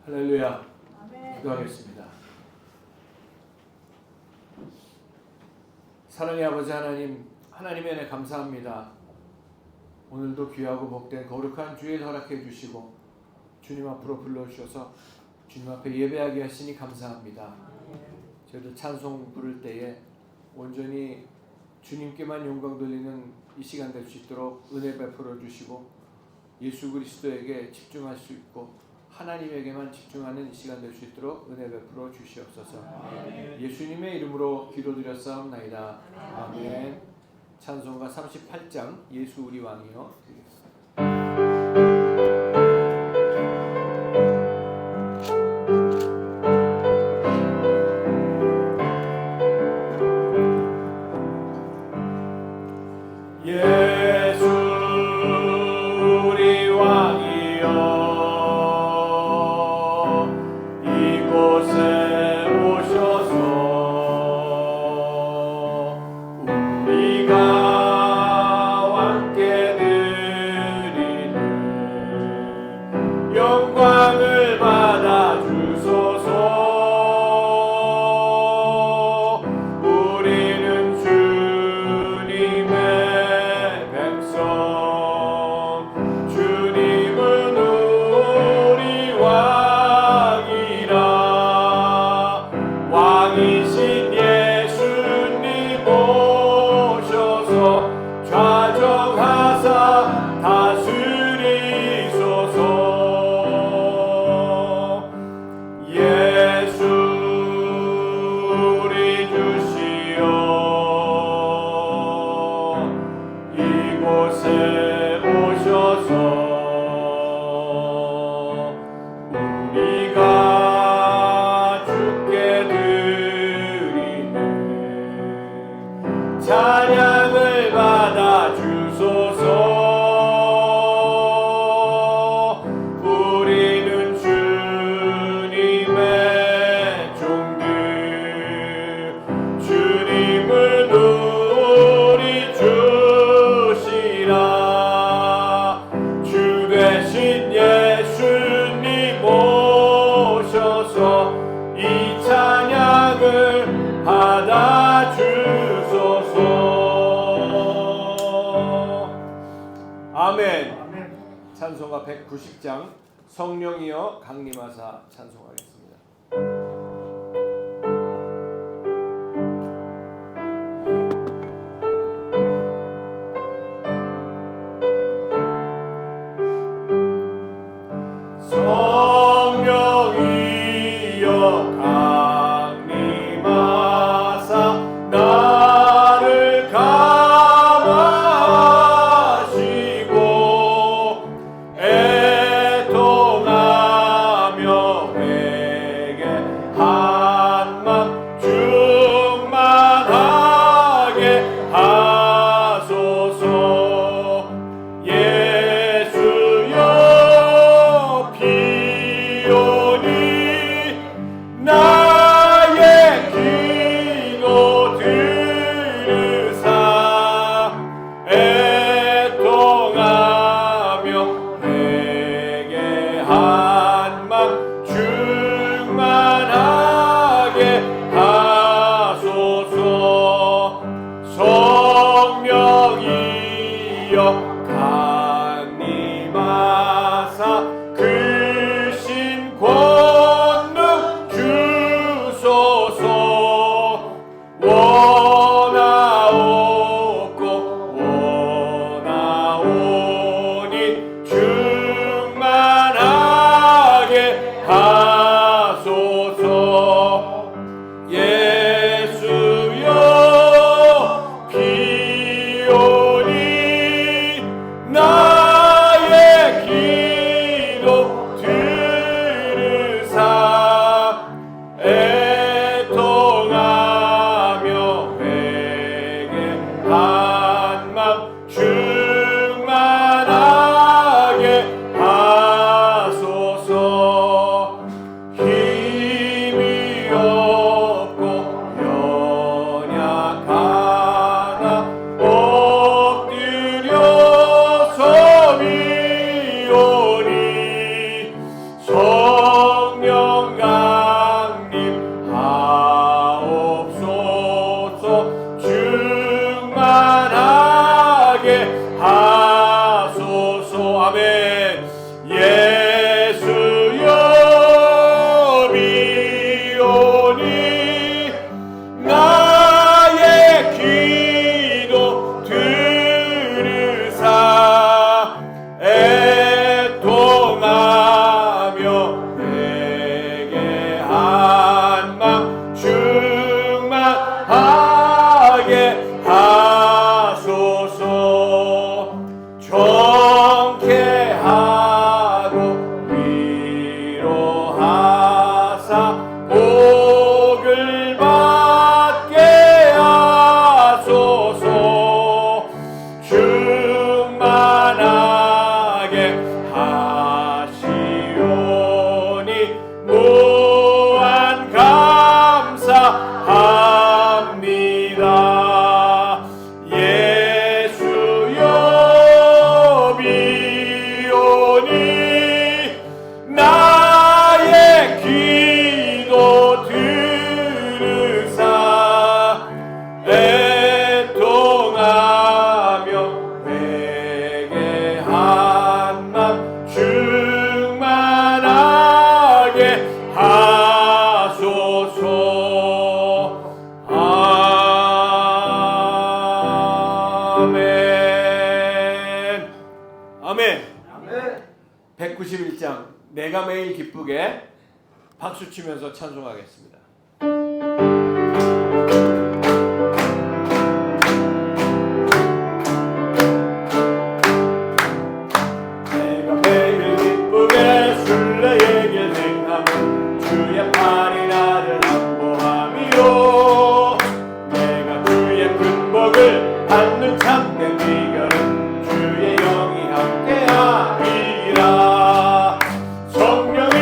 할렐루야. 기도하겠습니다. 사랑의 아버지 하나님, 하나님의 은혜 감사합니다. 오늘도 귀하고 복된 거룩한 주일 허락해 주시고 주님 앞으로 불러주셔서 주님 앞에 예배하게 하시니 감사합니다. 저희도 찬송 부를 때에 온전히 주님께만 영광 돌리는 이 시간 될 수 있도록 은혜 베풀어 주시고 예수 그리스도에게 집중할 수 있고 하나님에게만 집중하는 이 시간 될 수 있도록 은혜 베풀어 주시옵소서. 예수님의 이름으로 기도드렸사옵나이다. 아멘. 찬송가 38장 예수 우리 왕이여 드리겠습니다. 영광을 받아 주소서. 우리는 주님의 백성, 주님은 우리 왕이라. 왕이신 예수님 오셔서 좌정하사 다스리소서. 이곳에 오셔서 우리가 주께 드리는 찬양을 받아 주소서. 우리는 주님의 종들, 주님을 우리 주 되신 예수님 오셔서 이 찬양을 받아 주소서. 아멘. 찬송가 190장 성령이여 강림하사 찬송하겠습니다. 성령이여 강림하사 나를 감하시고 애통하며 하소서. 충만하게 하소서. 아멘. 예수여 비오니 나의 기도 들으사 애통하며 내게 한마 충만하게 하소서. 정케하고 위로하사 복을 받게 하소서. 충만하게 하시오니 무한 감사합니다. 예수여 비오니 나의 기도 들으사 애통하며 내게 한맘 충만하게 하소서. 아멘. 아멘. 191장 내가 매일 기쁘게 박수 치면서 찬송하겠습니다. 내가 매일 기쁘게 순례의 길 행하며 주의 팔이 나를 안보함이요. 내가 주의 큰 복을 받는 참된 비결은 주의 영이 함께함이라. 성령이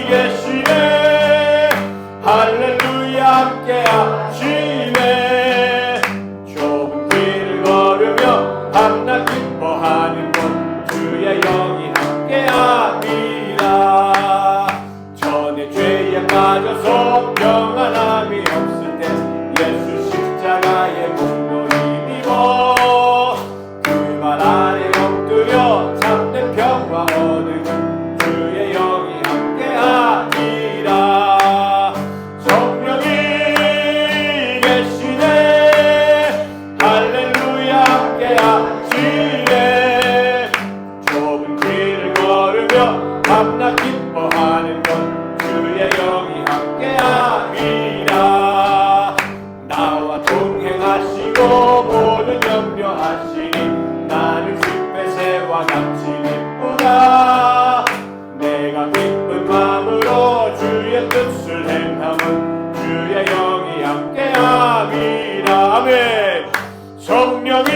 계시네. 할렐루야 함께하시네. 좁은 길을 걸으며 밤낮 기뻐하는 곳 주의 영이 함께함이라. 전에 죄에 빠져서 평안함이 없을 때 예수 십자가의 공로 힘입어 그 말 아래 엎드려 참된 평화 얻으면 주의 영이 함께하리라. 성령이 계시네. 할렐루야 함께하시네. 좁은 길을 걸으며 밤낮 기뻐하는 것 주의 영이 함께함이라. 나와 동행하시고 모든 염려하시니 나는 숲배새와 같이 기쁘다. 내가 기쁜 마음으로 주의 뜻을 행함은 주의 영이 함께함이라. 아멘. 성령이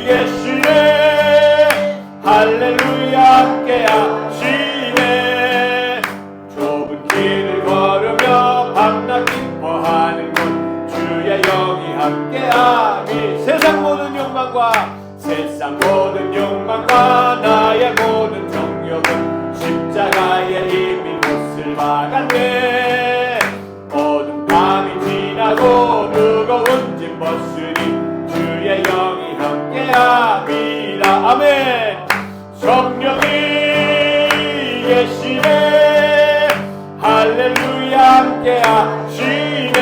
계시네. 할렐루야 함께하시네. 좁은 길을 걸으며 밤낮 기뻐하는 것 주의 영이 함께함이. 세상 모든 욕망과 나의 모든 정욕은 십자가의 힘이 못을 막았네. 어두운 밤이 지나고 무거운 짐 벗으니 주의 영이 함께함이라. 아멘. 성령이 계시네. 할렐루야 함께하시네.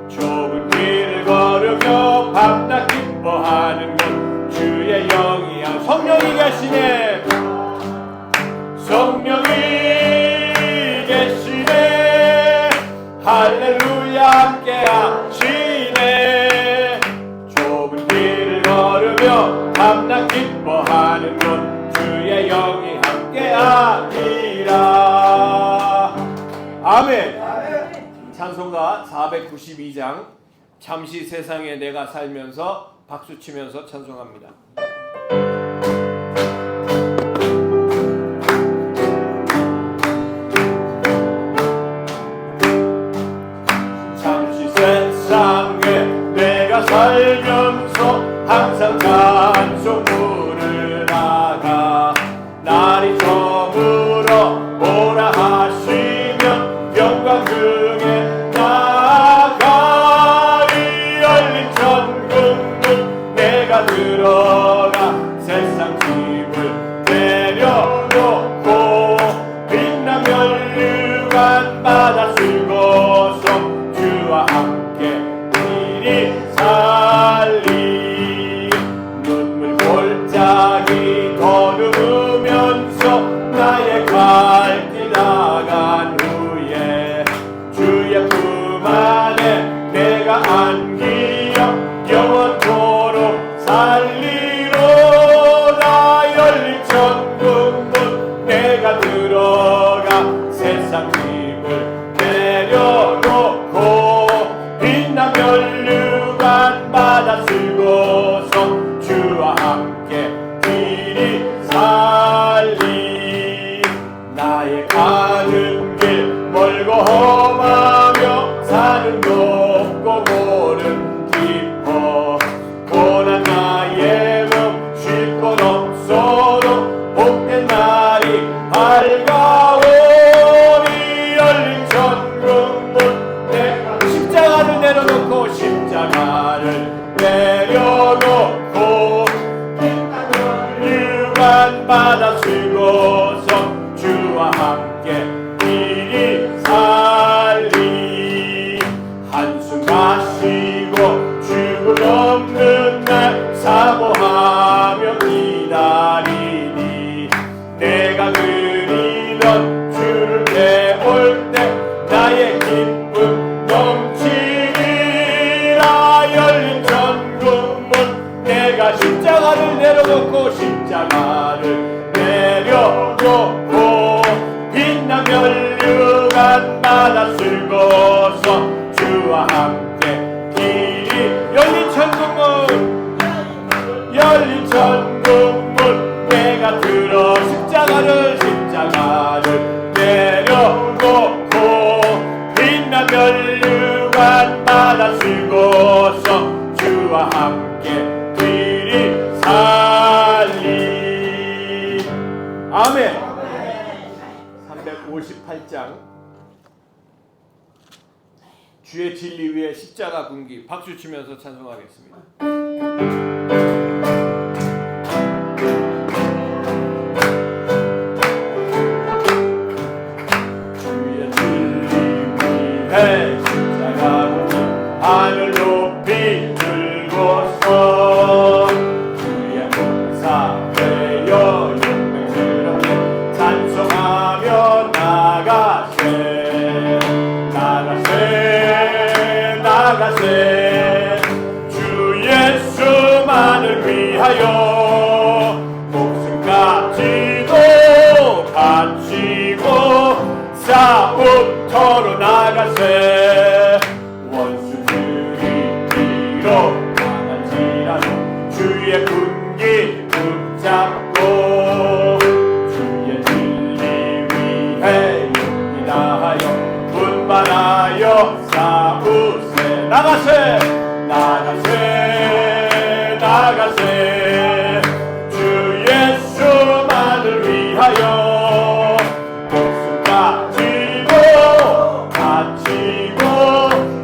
좁은 길을 걸으며 밤낮 기뻐하는 것 주의 영이 성령이 계시네. 성령이 계시네. 할렐루야 함께하시네. 좁은 길을 걸으며 밤낮 기뻐하는 것 주의 영이 함께하리라. 아멘. 찬송가 492장 잠시 세상에 내가 살면서 박수치면서 찬송합니다. 잠시 세상에 내가 살면서 항상 찬송 부르다가 날이 저물어 오라 하시면 영광 중에 나 산은 높고 고는 깊어 고난 나의 몸 쉴 곳 없어도 복된 날이 밝아오니 열린 천국문 내가 십자가를 내려놓고 유관 받아 쓰고서 주와 함께 이리 살리 한숨 마시고 죽음 없는 날 사모하며 기다리니 내가 그리던 주를 배울 때 나의 기쁨 넘치리라 열린 천국문 내가 십자가를 내려놓고 빛난 멸류관 받아 쓸고서 주와 함께 길이 열린 천국문 내가 들어 십자가를 내려놓고 빛난 멸류관 받아 쓸고서 주와 함께 길이 살리. 아멘. 358장 주의 진리 위에 십자가 군기 박수 치면서 찬송하겠습니다. 주의 진리 위에 십자가 군기 하늘 높이 들고서 주의 공사 되어 용맹스럽게 찬송하며 나가세 주 예수만을 위하여 목숨까지도 바치고 싸움터로 나가세 원수들이 뒤로 나갈지라도 주의 군기 붙잡고 주의 진리 위해 용기 다하여 분발하여 싸우세 나가세 주 예수만을 위하여 목숨 바치고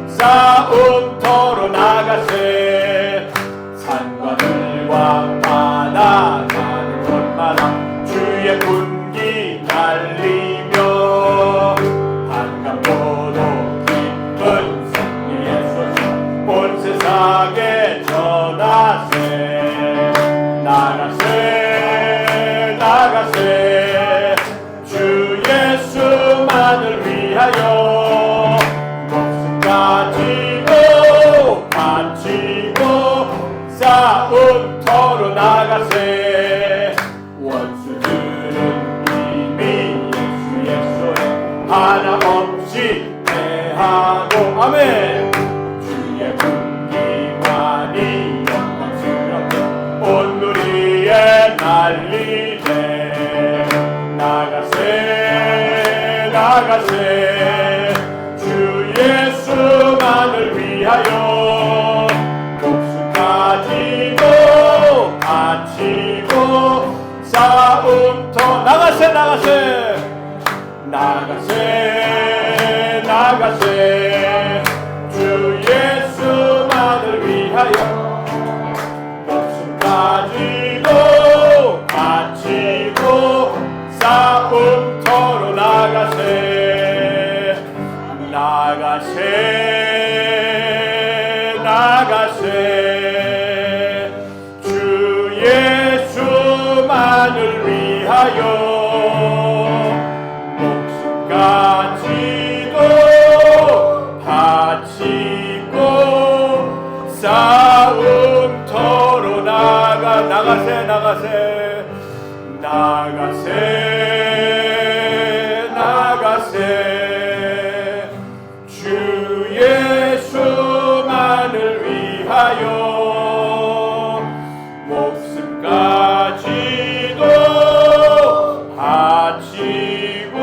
싸움터로 나가세 산과 들과 바다 가는 곳마다 주의 군기 날리며 반갑고도 기쁜 온 세상에 전하세 나가세 주 예수만을 위하여 목숨 가지고 바치고 싸움터로 나가세 원수들은 이미 예수의 손에 하나없이 패하고 아멘. 주의 군기만이 영광스럽게 온 누리에 날리네 나가세 주 예수만을 위하여 목숨 가지고 바치고 싸움터 나가세 주 예수만을 위하여 목숨 가지고 바치고 싸움터로 나가세 주 예수만을 위하여 목숨 가지고 바치고 싸움터로 나가세 주 예수만을 위하여 목숨 가지고 바치고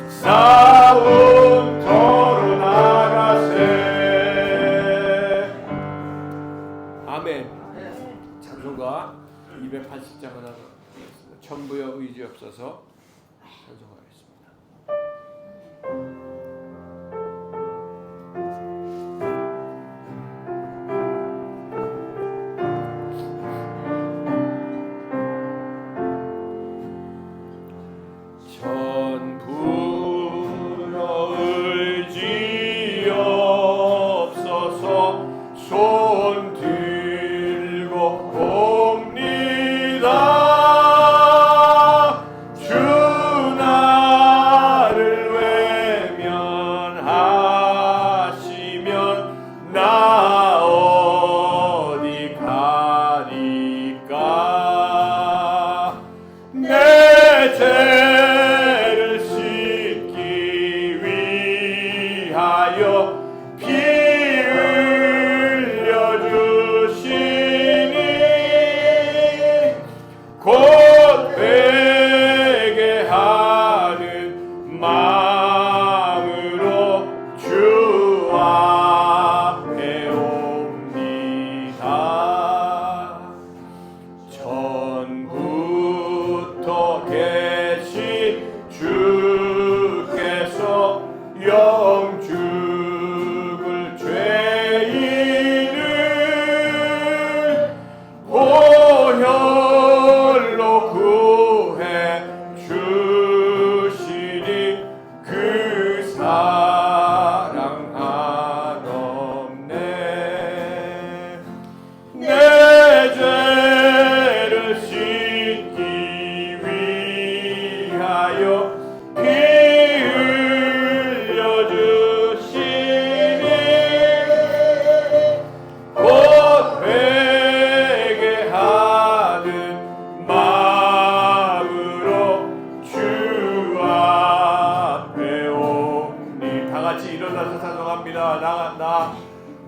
싸움터로 나가세 10장을 하겠습니다. 천부여 의지없어서 찬송하겠습니다.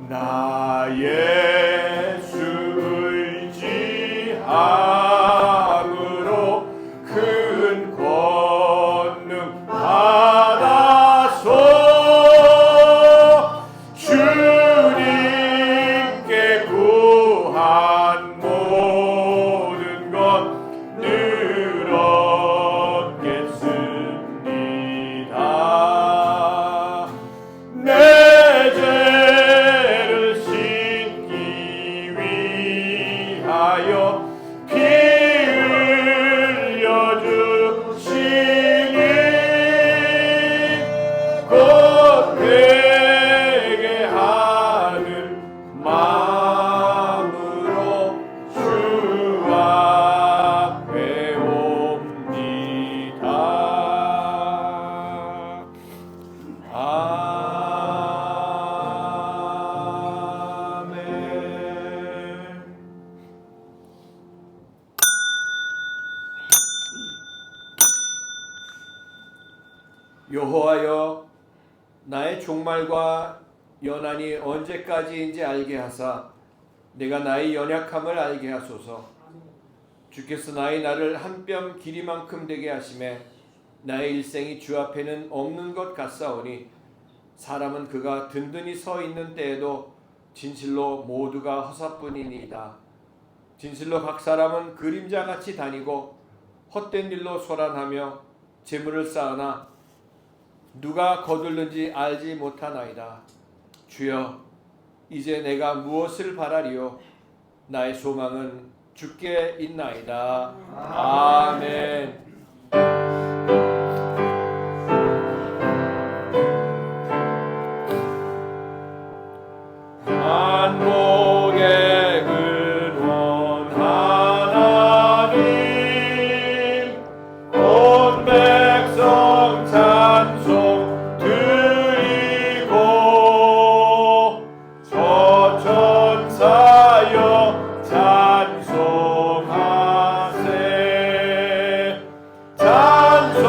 나 예수 의지함으로 큰 권능 받아서 주님께 구한 모든 것 늘 얻겠습니다. 내 죄를 씻기 위하여 피 흘려 주시니 곧 회개하는 마음으로 주 앞에 옵니다. 아멘. 여호와여, 나의 종말과 연한이 언제까지인지 알게 하사 내가 나의 연약함을 알게 하소서. 주께서 나의 날을 한 뼘 길이만큼 되게 하심에 나의 일생이 주 앞에는 없는 것 같사오니 사람은 그가 든든히 서 있는 때에도 진실로 모두가 허사뿐이니이다. 진실로 각 사람은 그림자같이 다니고 헛된 일로 소란하며 재물을 쌓으나 누가 거둘는지 알지 못하나이다. 주여, 이제 내가 무엇을 바라리요? 나의 소망은 주께 있나이다. 아멘. 만복의 근원 하나님, 온 백성 찬송 드리고 저 천사여 찬송하세. 찬송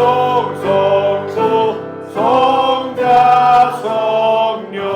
성부 성자 성령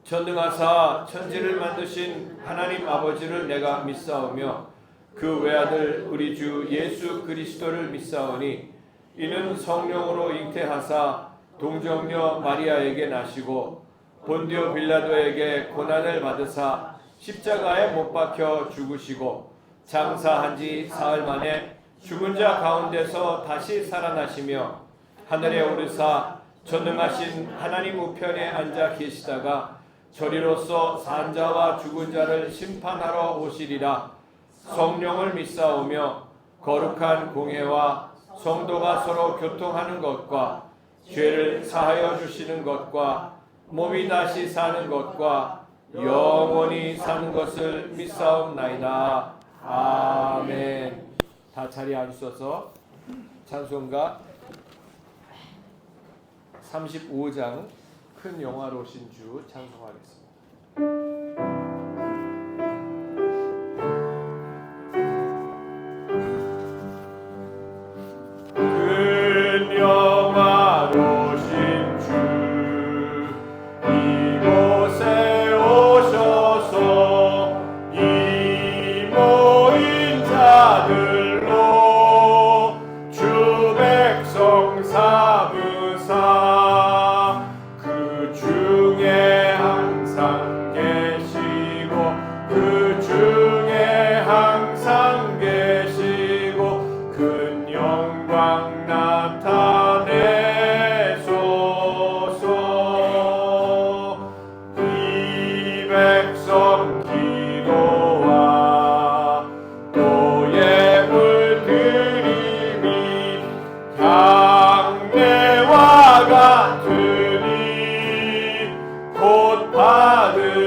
전능하사 천지를 만드신 하나님 아버지를 내가 믿사오며 그 외아들 우리 주 예수 그리스도를 믿사오니 이는 성령으로 잉태하사 동정녀 마리아에게 나시고 본디오 빌라도에게 고난을 받으사 십자가에 못 박혀 죽으시고 장사한 지 사흘 만에 죽은 자 가운데서 다시 살아나시며 하늘에 오르사 전능하신 하나님 우편에 앉아 계시다가 저리로서 산 자와 죽은 자를 심판하러 오시리라. 성령을 믿사오며 거룩한 공회와 성도가 서로 교통하는 것과 죄를 사하여 주시는 것과 몸이 다시 사는 것과 영원히 사는 것을 믿사옵나이다. 아멘. 다 자리에 앉으셔서 찬송가 35장 큰 영화로우신 주 찬송하겠습니다. 큰 영화로우신 주 이곳에 오셔서 이 모인 자들로 주 백성 삼으사 그 중에 항상 계시고 그 중에 항상 계시고 큰 영광 나타내소서. 이 백성 기도와 또 예물 드림이 향내와 같으니 곧 받으옵소서.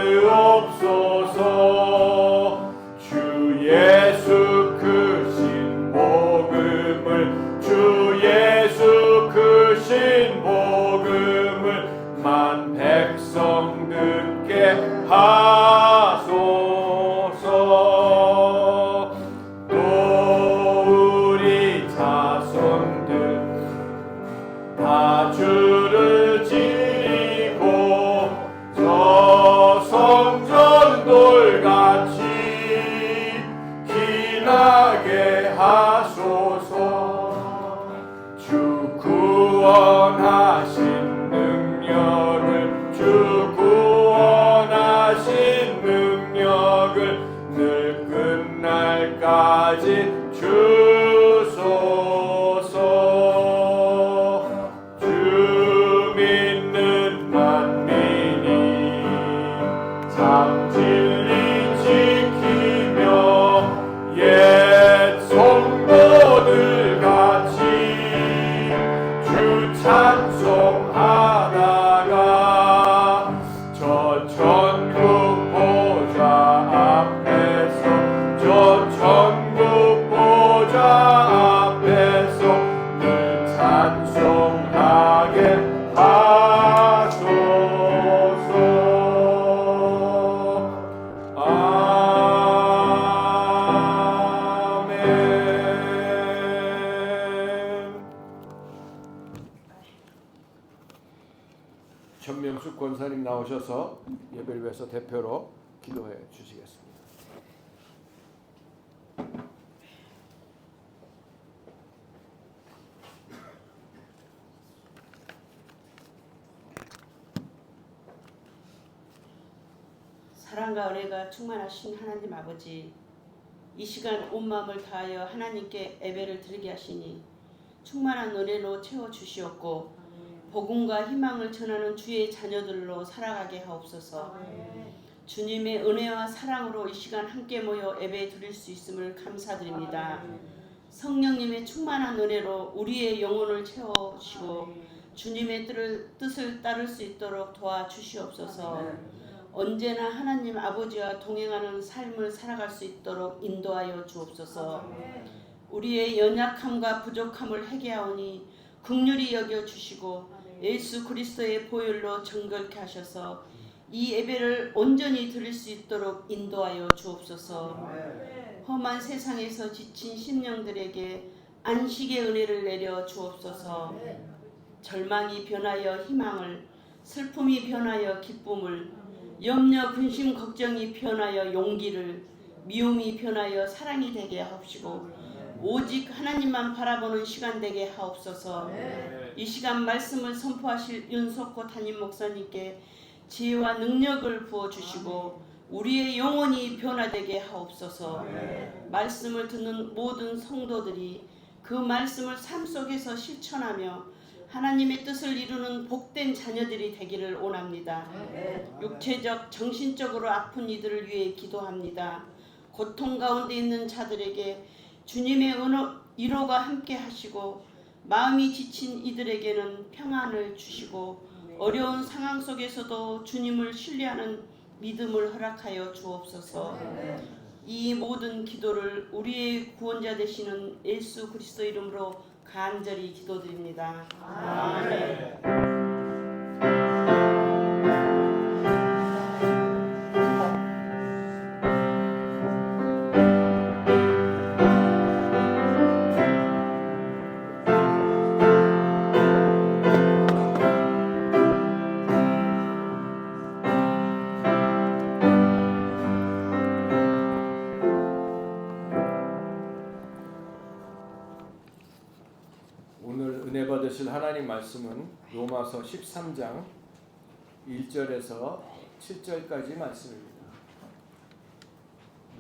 주 예수 크신 복음을 주 예수 크신 복음을 만 백성 듣게 하소서. 또 우리 자손들 다 주를 지니고 저 성전 돌같이 기나게 하소서. 주 구원하신 능력을 주 구원하신 능력을 늘 끝날까지 주소서. 주 믿는 만민이 참 진리 지키며 옛 성도들 같이 주 찬송하다가 저 천국 보좌 앞에서 저 천국 보좌 앞에서 늘 찬송하게 하소서. 아멘. 전명숙 권사님 나오셔서 예배를 위해서 대표로 기도해 주시겠습니다. 사랑과 은혜가 충만하신 하나님 아버지, 이 시간 온 마음을 다하여 하나님께 예배를 드리게 하시니 충만한 은혜로 채워주시옵고 복음과 희망을 전하는 주의 자녀들로 살아가게 하옵소서. 주님의 은혜와 사랑으로 이 시간 함께 모여 예배 드릴 수 있음을 감사드립니다. 성령님의 충만한 은혜로 우리의 영혼을 채워주시고 주님의 뜻을 따를 수 있도록 도와주시옵소서. 언제나 하나님 아버지와 동행하는 삶을 살아갈 수 있도록 인도하여 주옵소서. 우리의 연약함과 부족함을 회개하오니 긍휼히 여겨주시고 예수 그리스도의 보혈로 정결케 하셔서 이 예배를 온전히 드릴 수 있도록 인도하여 주옵소서. 험한 세상에서 지친 심령들에게 안식의 은혜를 내려 주옵소서. 절망이 변하여 희망을, 슬픔이 변하여 기쁨을, 염려, 근심, 걱정이 변하여 용기를, 미움이 변하여 사랑이 되게 하옵시고 오직 하나님만 바라보는 시간 되게 하옵소서. 이 시간 말씀을 선포하실 윤석호 담임 목사님께 지혜와 능력을 부어주시고 우리의 영혼이 변화되게 하옵소서. 말씀을 듣는 모든 성도들이 그 말씀을 삶 속에서 실천하며 하나님의 뜻을 이루는 복된 자녀들이 되기를 원합니다. 육체적, 정신적으로 아픈 이들을 위해 기도합니다. 고통 가운데 있는 자들에게 주님의 위로가 함께 하시고 마음이 지친 이들에게는 평안을 주시고 어려운 상황 속에서도 주님을 신뢰하는 믿음을 허락하여 주옵소서. 이 모든 기도를 우리의 구원자 되시는 예수 그리스도 이름으로 간절히 기도드립니다. 아멘. 오늘 은혜 받으실 하나님 말씀은 로마서 13장 1절에서 7절까지 말씀입니다.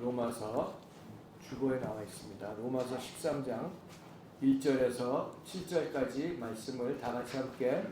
로마서 주보에 나와 있습니다. 로마서 13장 1절에서 7절까지 말씀을 다 같이 함께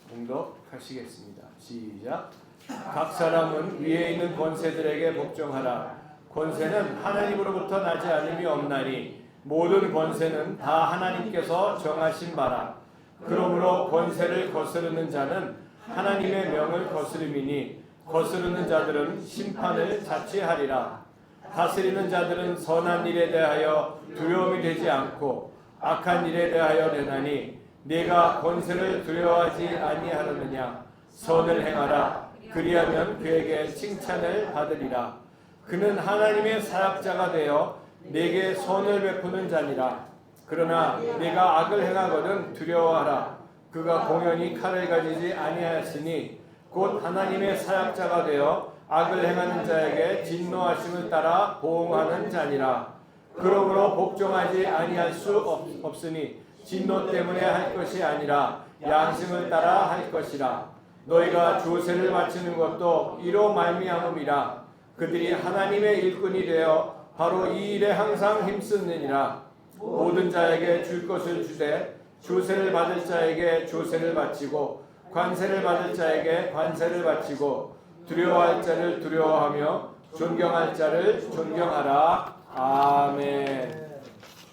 봉독하시겠습니다. 시작. 각 사람은 위에 있는 권세들에게 복종하라. 권세는 하나님으로부터 나지 않음이 없나니 모든 권세는 다 하나님께서 정하신 바라. 그러므로 권세를 거스르는 자는 하나님의 명을 거스름이니 거스르는 자들은 심판을 자취하리라. 다스리는 자들은 선한 일에 대하여 두려움이 되지 않고 악한 일에 대하여 되나니 네가 권세를 두려워하지 아니하느냐. 선을 행하라. 그리하면 그에게 칭찬을 받으리라. 그는 하나님의 사역자가 되어 내게 선을 베푸는 자니라. 그러나 내가 악을 행하거든 두려워하라. 그가 공연히 칼을 가지지 아니하였으니 곧 하나님의 사역자가 되어 악을 행하는 자에게 진노하심을 따라 보응하는 자니라. 그러므로 복종하지 아니할 수 없으니 진노 때문에 할 것이 아니라 양심을 따라 할 것이라. 너희가 조세를 바치는 것도 이로 말미암음이라. 그들이 하나님의 일꾼이 되어 바로 이 일에 항상 힘쓰느니라. 모든 자에게 줄 것을 주되 조세를 받을 자에게 조세를 바치고 관세를 받을 자에게 관세를 바치고 두려워할 자를 두려워하며 존경할 자를 존경하라. 아멘.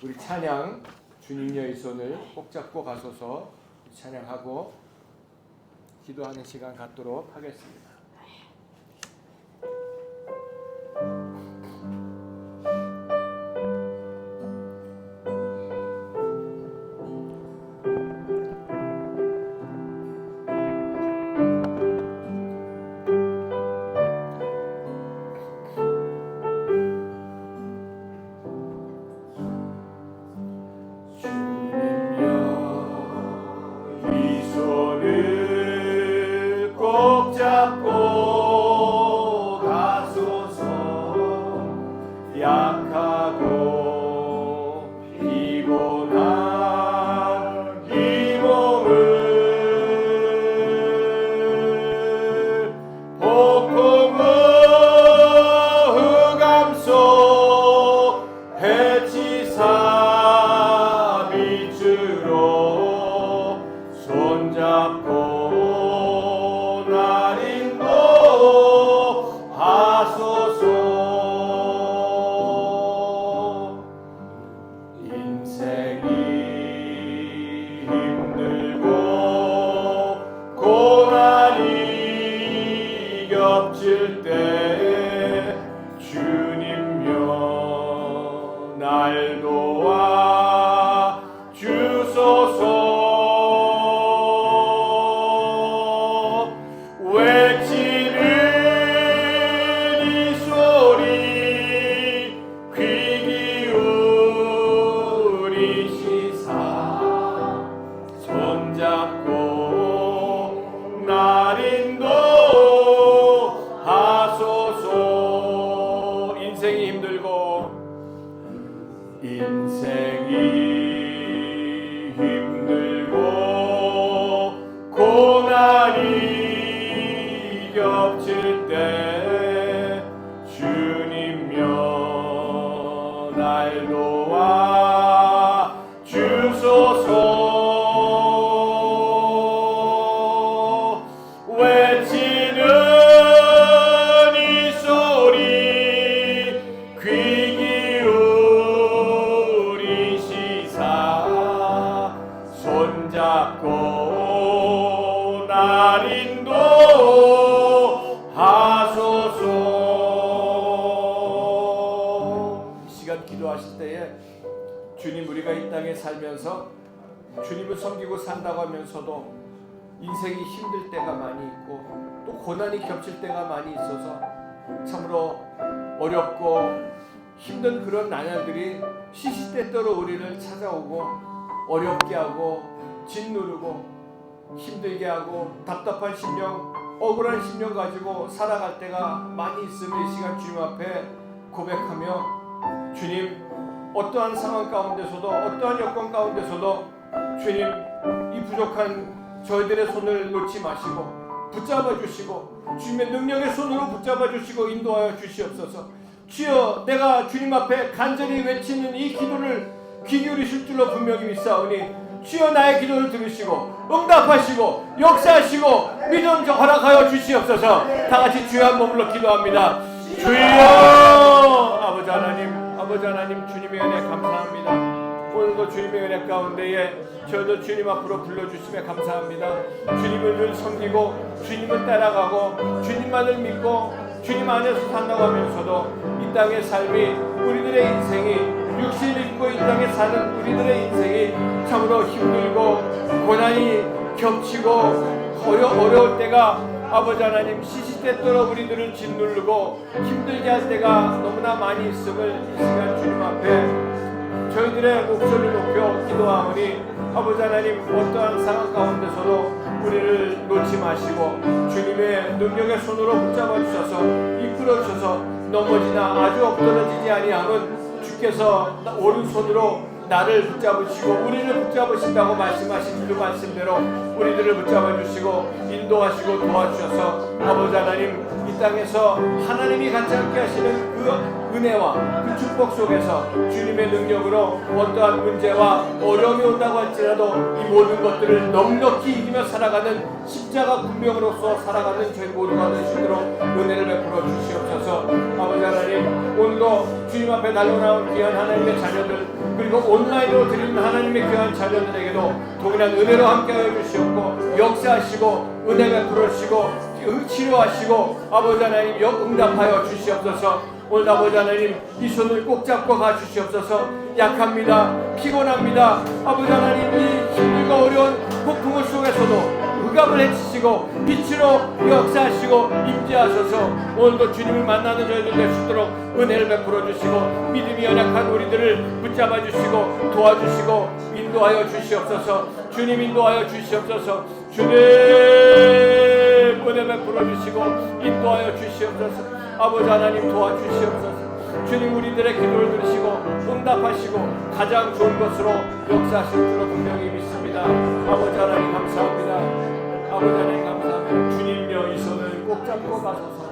우리 찬양 주님의 손을 꼭 잡고 가소서 찬양하고 기도하는 시간 갖도록 하겠습니다. 겹칠 때 주님여 날 도와 주소서. 외치는 이 소리 귀 기울이시사 손잡고 날 인도하소서. 인생이 힘들고 인생 힘들고 고난이 겹칠 때 주님여 날 도와 주소서. 외치는 이 소리 귀 기울이시사 손잡고 날 인도하소서. 이 시간 기도하실 때에 주님, 우리가 이 땅에 살면서 주님을 섬기고 산다고 하면서도 인생이 힘들 때가 많이 있고 또 고난이 겹칠 때가 많이 있어서 참으로 어렵고 힘든 그런 난관들이 시시때때로 우리를 찾아오고 어렵게 하고 짓누르고 힘들게 하고 답답한 심령, 억울한 심령 가지고 살아갈 때가 많이 있으면 이 시간 주님 앞에 고백하며, 주님, 어떠한 상황 가운데서도 어떠한 여건 가운데서도 주님, 이 부족한 저희들의 손을 놓지 마시고 붙잡아 주시고 주님의 능력의 손으로 붙잡아 주시고 인도하여 주시옵소서. 주여, 내가 주님 앞에 간절히 외치는 이 기도를 귀 기울이실 줄로 분명히 믿사오니 주여, 나의 기도를 들으시고 응답하시고 역사하시고 믿음 허락하여 주시옵소서. 다같이 주여 한번 불러 기도합니다. 주여, 아버지 하나님, 주님의 은혜 감사합니다. 오늘도 주님의 은혜 가운데에 저도 주님 앞으로 불러주심에 감사합니다. 주님을 늘 섬기고 주님을 따라가고 주님만을 믿고 주님 안에서 산다고 하면서도 이 땅의 삶이, 우리들의 인생이, 육신을 입고 이 땅에 사는 우리들의 인생이 참으로 힘들고 고난이 겹치고 어려울 때가 아버지 하나님, 시시때때로 우리들을 짓누르고 힘들게 할 때가 너무나 많이 있음을 이 시간 주님 앞에 저희들의 목소리를 높여 기도하오니 아버지 하나님, 어떠한 상황 가운데서도 우리를 놓지 마시고 주님의 능력의 손으로 붙잡아 주셔서 이끌어 주셔서 넘어지나 아주 엎드러지지 아니함은 주께서 오른손으로 나를 붙잡으시고 우리를 붙잡으신다고 말씀하신 그 말씀대로 우리들을 붙잡아 주시고 인도하시고 도와주셔서 아버지 하나님, 이 땅에서 하나님이 같이 함께 하시는 그 은혜와 그 축복 속에서 주님의 능력으로 어떠한 문제와 어려움이 온다고 할지라도 이 모든 것들을 넉넉히 이기며 살아가는 십자가 군병으로서 살아가는 저희 모두가 될 수 있도록 은혜를 베풀어 주시옵소서. 아버지 하나님, 오늘도 주님 앞에 달려나온 귀한 하나님의 자녀들, 그리고 온라인으로 드리는 하나님의 귀한 자녀들에게도 동일한 은혜로 함께하여 주시옵고 역사하시고 은혜 베풀어 주시고 치료하시고 아버지 하나님 응답하여 주시옵소서. 오늘 아버지 하나님, 이 손을 꼭 잡고 가주시옵소서. 약합니다, 피곤합니다. 아버지 하나님, 이 힘들고 어려운 폭풍 속에서도 흑암을 해치시고 빛으로 역사하시고 임재하셔서 오늘도 주님을 만나는 저희들 될 수 있도록 은혜를 베풀어 주시고 믿음이 연약한 우리들을 붙잡아 주시고 도와주시고 인도하여 주시옵소서. 주님, 인도하여 주시옵소서. 주님, 은혜 베풀어 주시고 인도하여 주시옵소서. 아버지 하나님, 도와주시옵소서. 주님, 우리들의 기도를 들으시고 응답하시고 가장 좋은 것으로 역사하실 줄로 분명히 믿습니다. 아버지 하나님 감사합니다. 아버지 하나님 감사합니다. 주님여, 이 손을 꼭 잡고 가소서.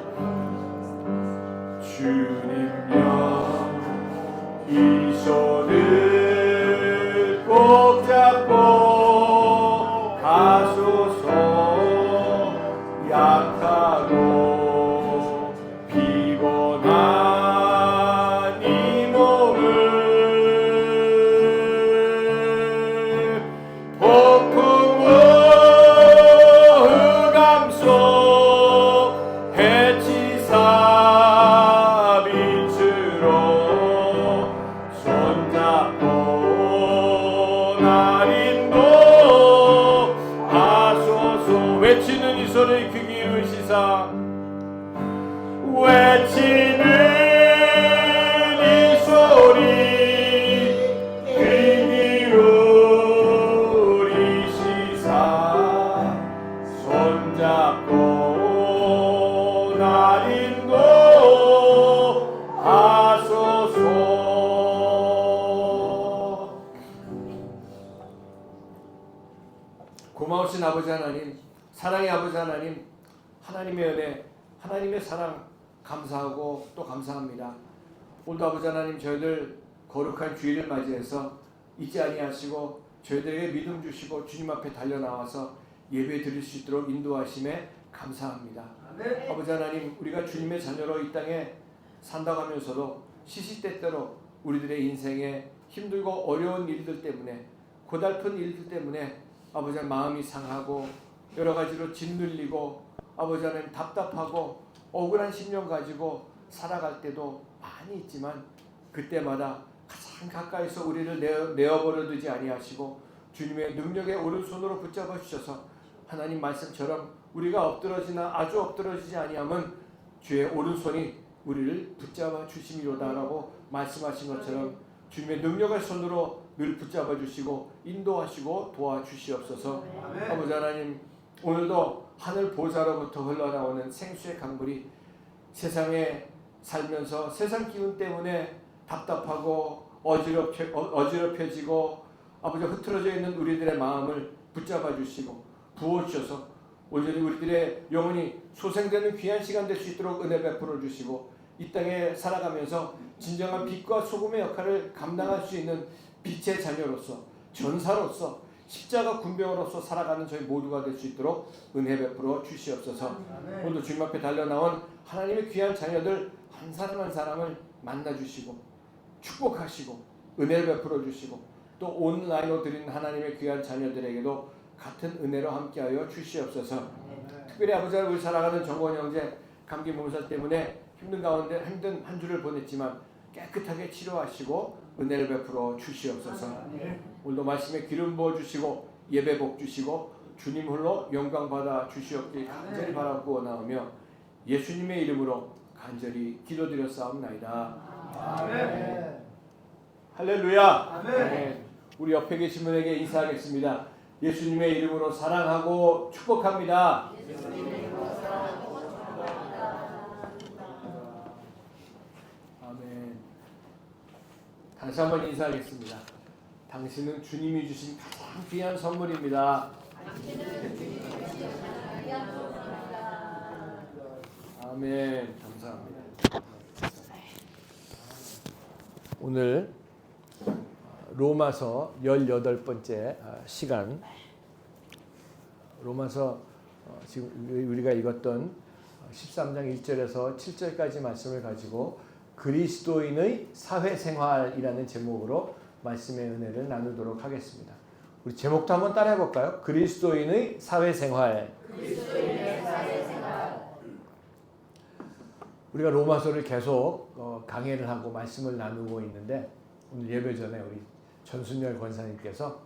주님여, 이 손을 꼭 잡고 가소서. 약하고 피곤한 이 몸을 폭풍우 흑암 속 해치사 빛으로 손잡고 날 인도하소서. 외치는 이 소리 귀 기울이시사, 외치는 이 소리 귀 기울이시사, 손잡고 날 인도하소서. 고마우신 아버지 하나님, 사랑의 아버지 하나님, 하나님의 은혜, 하나님의 사랑 감사하고 또 감사합니다. 오늘도 아버지 하나님 저희들 거룩한 주일을 맞이해서 잊지 아니하시고 저희들에게 믿음 주시고 주님 앞에 달려나와서 예배 드릴 수 있도록 인도하심에 감사합니다. 아멘. 아버지 하나님, 우리가 주님의 자녀로 이 땅에 산다가면서도 시시때때로 우리들의 인생에 힘들고 어려운 일들 때문에, 고달픈 일들 때문에 아버지 하나님 마음이 상하고 여러 가지로 짓눌리고 아버지 하나님 답답하고 억울한 심령 가지고 살아갈 때도 많이 있지만, 그때마다 가장 가까이서 우리를 내어버려 두지 아니하시고 주님의 능력의 오른손으로 붙잡아 주셔서 하나님 말씀처럼 우리가 엎드러지나 아주 엎드러지지 아니하면 주의 오른손이 우리를 붙잡아 주심이로다라고 말씀하신 것처럼 주님의 능력의 손으로 늘 붙잡아 주시고 인도하시고 도와주시옵소서. 아멘. 아버지 하나님, 오늘도 하늘 보좌로부터 흘러나오는 생수의 강물이 세상에 살면서 세상 기운 때문에 답답하고 어지럽혀지고 아버지 흐트러져 있는 우리들의 마음을 붙잡아 주시고 부어주셔서 온전히 우리들의 영혼이 소생되는 귀한 시간 될 수 있도록 은혜 베풀어 주시고 이 땅에 살아가면서 진정한 빛과 소금의 역할을 감당할 수 있는 빛의 자녀로서, 전사로서, 십자가 군병으로서 살아가는 저희 모두가 될 수 있도록 은혜 베풀어 주시옵소서. 오늘도 주님 앞에 달려나온 하나님의 귀한 자녀들 한 사람 한 사람을 만나주시고 축복하시고 은혜를 베풀어 주시고 또 온라인으로 드린 하나님의 귀한 자녀들에게도 같은 은혜로 함께하여 주시옵소서. 특별히 아버지 우리 살아가는 정권 형제 감기 몸살 때문에 힘든 가운데 힘든 한 주를 보냈지만 깨끗하게 치료하시고 은혜를 베풀어 주시옵소서. 오늘도 말씀에 기름 부어 주시고 예배 복 주시고 주님 홀로 영광 받아 주시옵길 간절히 바라고 원하오며 예수님의 이름으로 간절히 기도드렸사옵나이다. 아멘. 할렐루야. 아멘. 우리 옆에 계신 분에게 인사하겠습니다. 예수님의 이름으로 사랑하고 축복합니다. 아멘. 다시 한번 인사하겠습니다. 당신은 주님이 주신 가장 귀한 선물입니다. 아멘. 감사합니다. 오늘 로마서 18번째 시간, 로마서 지금 우리가 읽었던 13장 1절에서 7절까지 말씀을 가지고 그리스도인의 사회생활이라는 제목으로 말씀의 은혜를 나누도록 하겠습니다. 우리 제목도 한번 따라해 볼까요? 그리스도인의 사회생활. 우리가 로마서를 계속 강해를 하고 말씀을 나누고 있는데 오늘 예배 전에 우리 전순열 권사님께서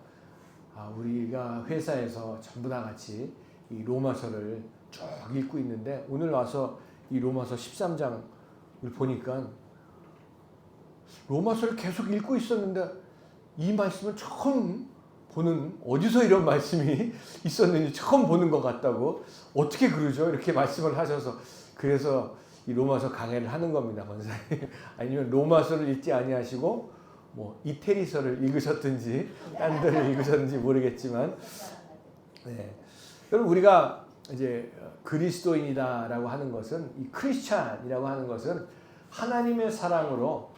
우리가 회사에서 전부 다 같이 이 로마서를 쭉 읽고 있는데 오늘 와서 이 로마서 13장을 보니까 로마서를 계속 읽고 있었는데 이 말씀을 처음 보는, 어디서 이런 말씀이 있었는지 처음 보는 것 같다고, 어떻게 그러죠? 이렇게 말씀을 하셔서 그래서 이 로마서 강해를 하는 겁니다, 권사님. 아니면 로마서를 읽지 아니하시고 뭐 이태리서를 읽으셨든지 딴 데를 읽으셨는지 모르겠지만, 네. 여러분 우리가 이제 그리스도인이다라고 하는 것은, 이 크리스찬이라고 하는 것은 하나님의 사랑으로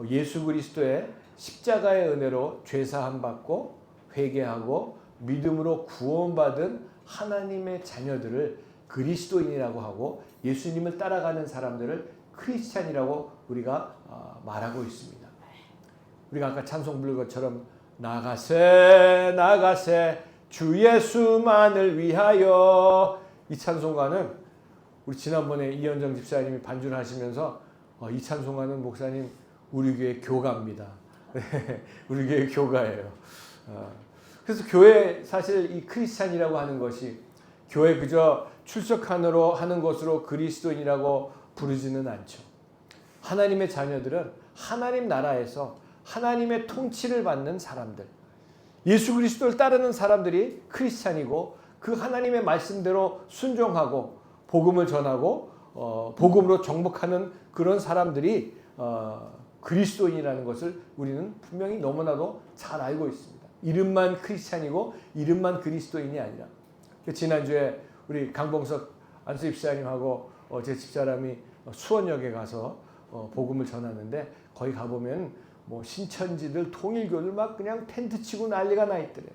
예수 그리스도의 십자가의 은혜로 죄 사함 받고 회개하고 믿음으로 구원받은 하나님의 자녀들을 그리스도인이라고 하고 예수님을 따라가는 사람들을 크리스찬이라고 우리가 말하고 있습니다. 우리가 아까 찬송 부른 것처럼 나가세 나가세 주 예수만을 위하여, 이 찬송가는 우리 지난번에 이현정 집사님이 반주를 하시면서 이 찬송가는 목사님 우리 교회 교가입니다. 우리 교회 교가예요. 그래서 교회, 사실 이 크리스찬이라고 하는 것이 교회 그저 출석하느로 하는 것으로 그리스도인이라고 부르지는 않죠. 하나님의 자녀들은 하나님 나라에서 하나님의 통치를 받는 사람들, 예수 그리스도를 따르는 사람들이 크리스찬이고 그 하나님의 말씀대로 순종하고 복음을 전하고 복음으로 정복하는 그런 사람들이 그리스도인이라는 것을 우리는 분명히 너무나도 잘 알고 있습니다. 이름만 크리스찬이고 이름만 그리스도인이 아니라 지난주에 우리 강봉석 안수 집사님하고 제 집사람이 수원역에 가서 복음을 전하는데 거기 가보면 뭐 신천지들 통일교들 막 그냥 텐트 치고 난리가 나 있더래요.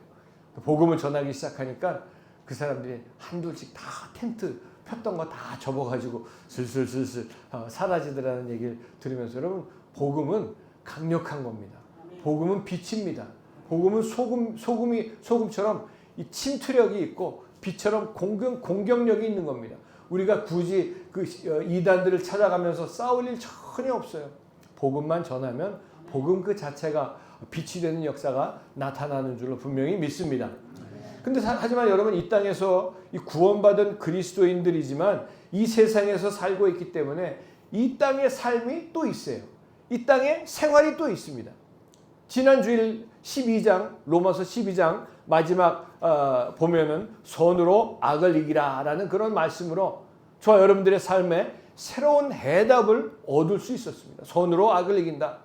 복음을 전하기 시작하니까 그 사람들이 한둘씩 다 텐트 폈던 거 다 접어가지고 슬슬슬슬 사라지더라는 얘기를 들으면서 여러분 복음은 강력한 겁니다. 복음은 빛입니다. 복음은 소금처럼 이 침투력이 있고 빛처럼 공격력이 있는 겁니다. 우리가 굳이 그 이단들을 찾아가면서 싸울 일 전혀 없어요. 복음만 전하면 복음 그 자체가 빛이 되는 역사가 나타나는 줄로 분명히 믿습니다. 근데 하지만 여러분 이 땅에서 이 구원받은 그리스도인들이지만 이 세상에서 살고 있기 때문에 이 땅의 삶이 또 있어요. 이 땅의 생활이 또 있습니다. 지난 주일 12장 로마서 12장 마지막 보면은 선으로 악을 이기라라는 그런 말씀으로 저와 여러분들의 삶에 새로운 해답을 얻을 수 있었습니다. 선으로 악을 이긴다.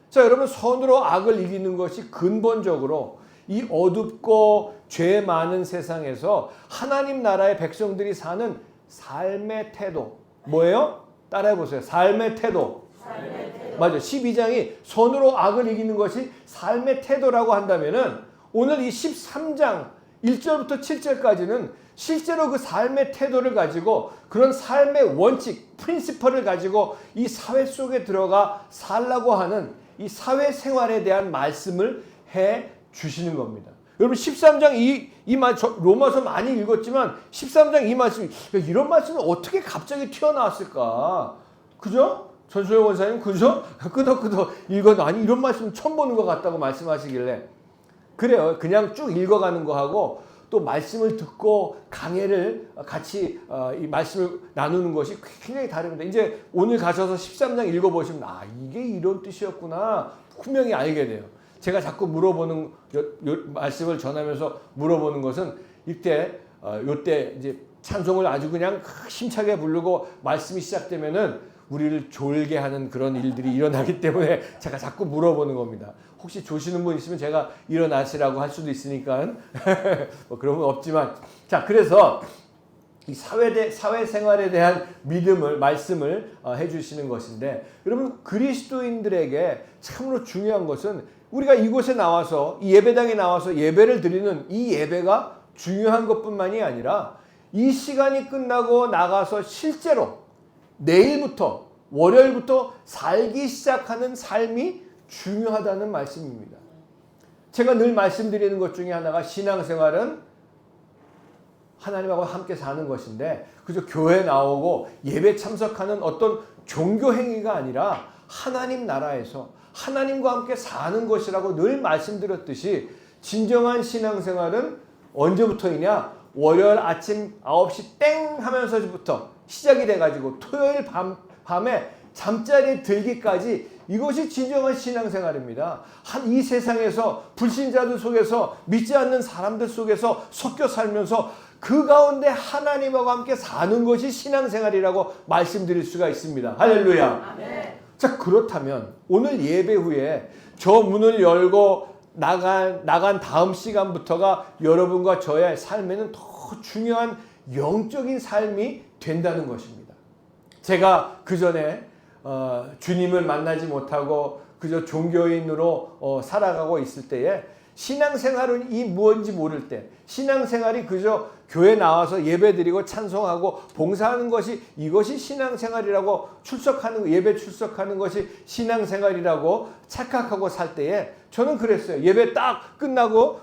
자, 여러분 선으로 악을 이기는 것이 근본적으로 이 어둡고 죄 많은 세상에서 하나님 나라의 백성들이 사는 삶의 태도 뭐예요? 따라해 보세요. 삶의 태도. 맞아요. 12장이 선으로 악을 이기는 것이 삶의 태도라고 한다면은 오늘 이 13장 1절부터 7절까지는 실제로 그 삶의 태도를 가지고 그런 삶의 원칙, 프린시펄을 가지고 이 사회 속에 들어가 살라고 하는 이 사회생활에 대한 말씀을 해 주시는 겁니다. 여러분 13장 로마서 많이 읽었지만 13장 이 말씀이 이런 말씀이 어떻게 갑자기 튀어나왔을까? 그죠? 전소영 원사님 그죠? 끄덕끄덕 읽어도 아니 이런 말씀 처음 보는 것 같다고 말씀하시길래 그래요. 그냥 쭉 읽어가는 거하고 또 말씀을 듣고 강해를 같이 이 말씀을 나누는 것이 굉장히 다릅니다. 이제 오늘 가셔서 13장 읽어보시면 이게 이런 뜻이었구나 분명히 알게 돼요. 제가 자꾸 물어보는 말씀을 전하면서 물어보는 것은 이때 이제 찬송을 아주 그냥 힘차게 부르고 말씀이 시작되면은 우리를 졸게 하는 그런 일들이 일어나기 때문에 제가 자꾸 물어보는 겁니다. 혹시 조시는 분 있으면 제가 일어나시라고 할 수도 있으니까 뭐 그런 건 없지만 자 그래서 이 사회생활에 대한 말씀을 해주시는 것인데 여러분 그리스도인들에게 참으로 중요한 것은 우리가 이곳에 나와서 이 예배당에 나와서 예배를 드리는 이 예배가 중요한 것뿐만이 아니라 이 시간이 끝나고 나가서 실제로 내일부터 월요일부터 살기 시작하는 삶이 중요하다는 말씀입니다. 제가 늘 말씀드리는 것 중에 하나가 신앙생활은 하나님하고 함께 사는 것인데 그저 교회 나오고 예배 참석하는 어떤 종교 행위가 아니라 하나님 나라에서 하나님과 함께 사는 것이라고 늘 말씀드렸듯이 진정한 신앙생활은 언제부터이냐? 월요일 아침 9시 땡 하면서부터 시작이 돼가지고 토요일 밤에 잠자리에 들기까지 이것이 진정한 신앙생활입니다. 이 세상에서 불신자들 속에서 믿지 않는 사람들 속에서 섞여 살면서 그 가운데 하나님하고 함께 사는 것이 신앙생활이라고 말씀드릴 수가 있습니다. 할렐루야. 아멘. 자 그렇다면 오늘 예배 후에 저 문을 열고 나간 다음 시간부터가 여러분과 저의 삶에는 더 중요한 영적인 삶이 된다는 것입니다. 제가 그 전에 주님을 만나지 못하고 그저 종교인으로 살아가고 있을 때에 신앙생활은 무엇인지 모를 때 신앙생활이 그저 교회 나와서 예배드리고 찬송하고 봉사하는 것이 이것이 신앙생활이라고 예배 출석하는 것이 신앙생활이라고 착각하고 살 때에 저는 그랬어요. 예배 딱 끝나고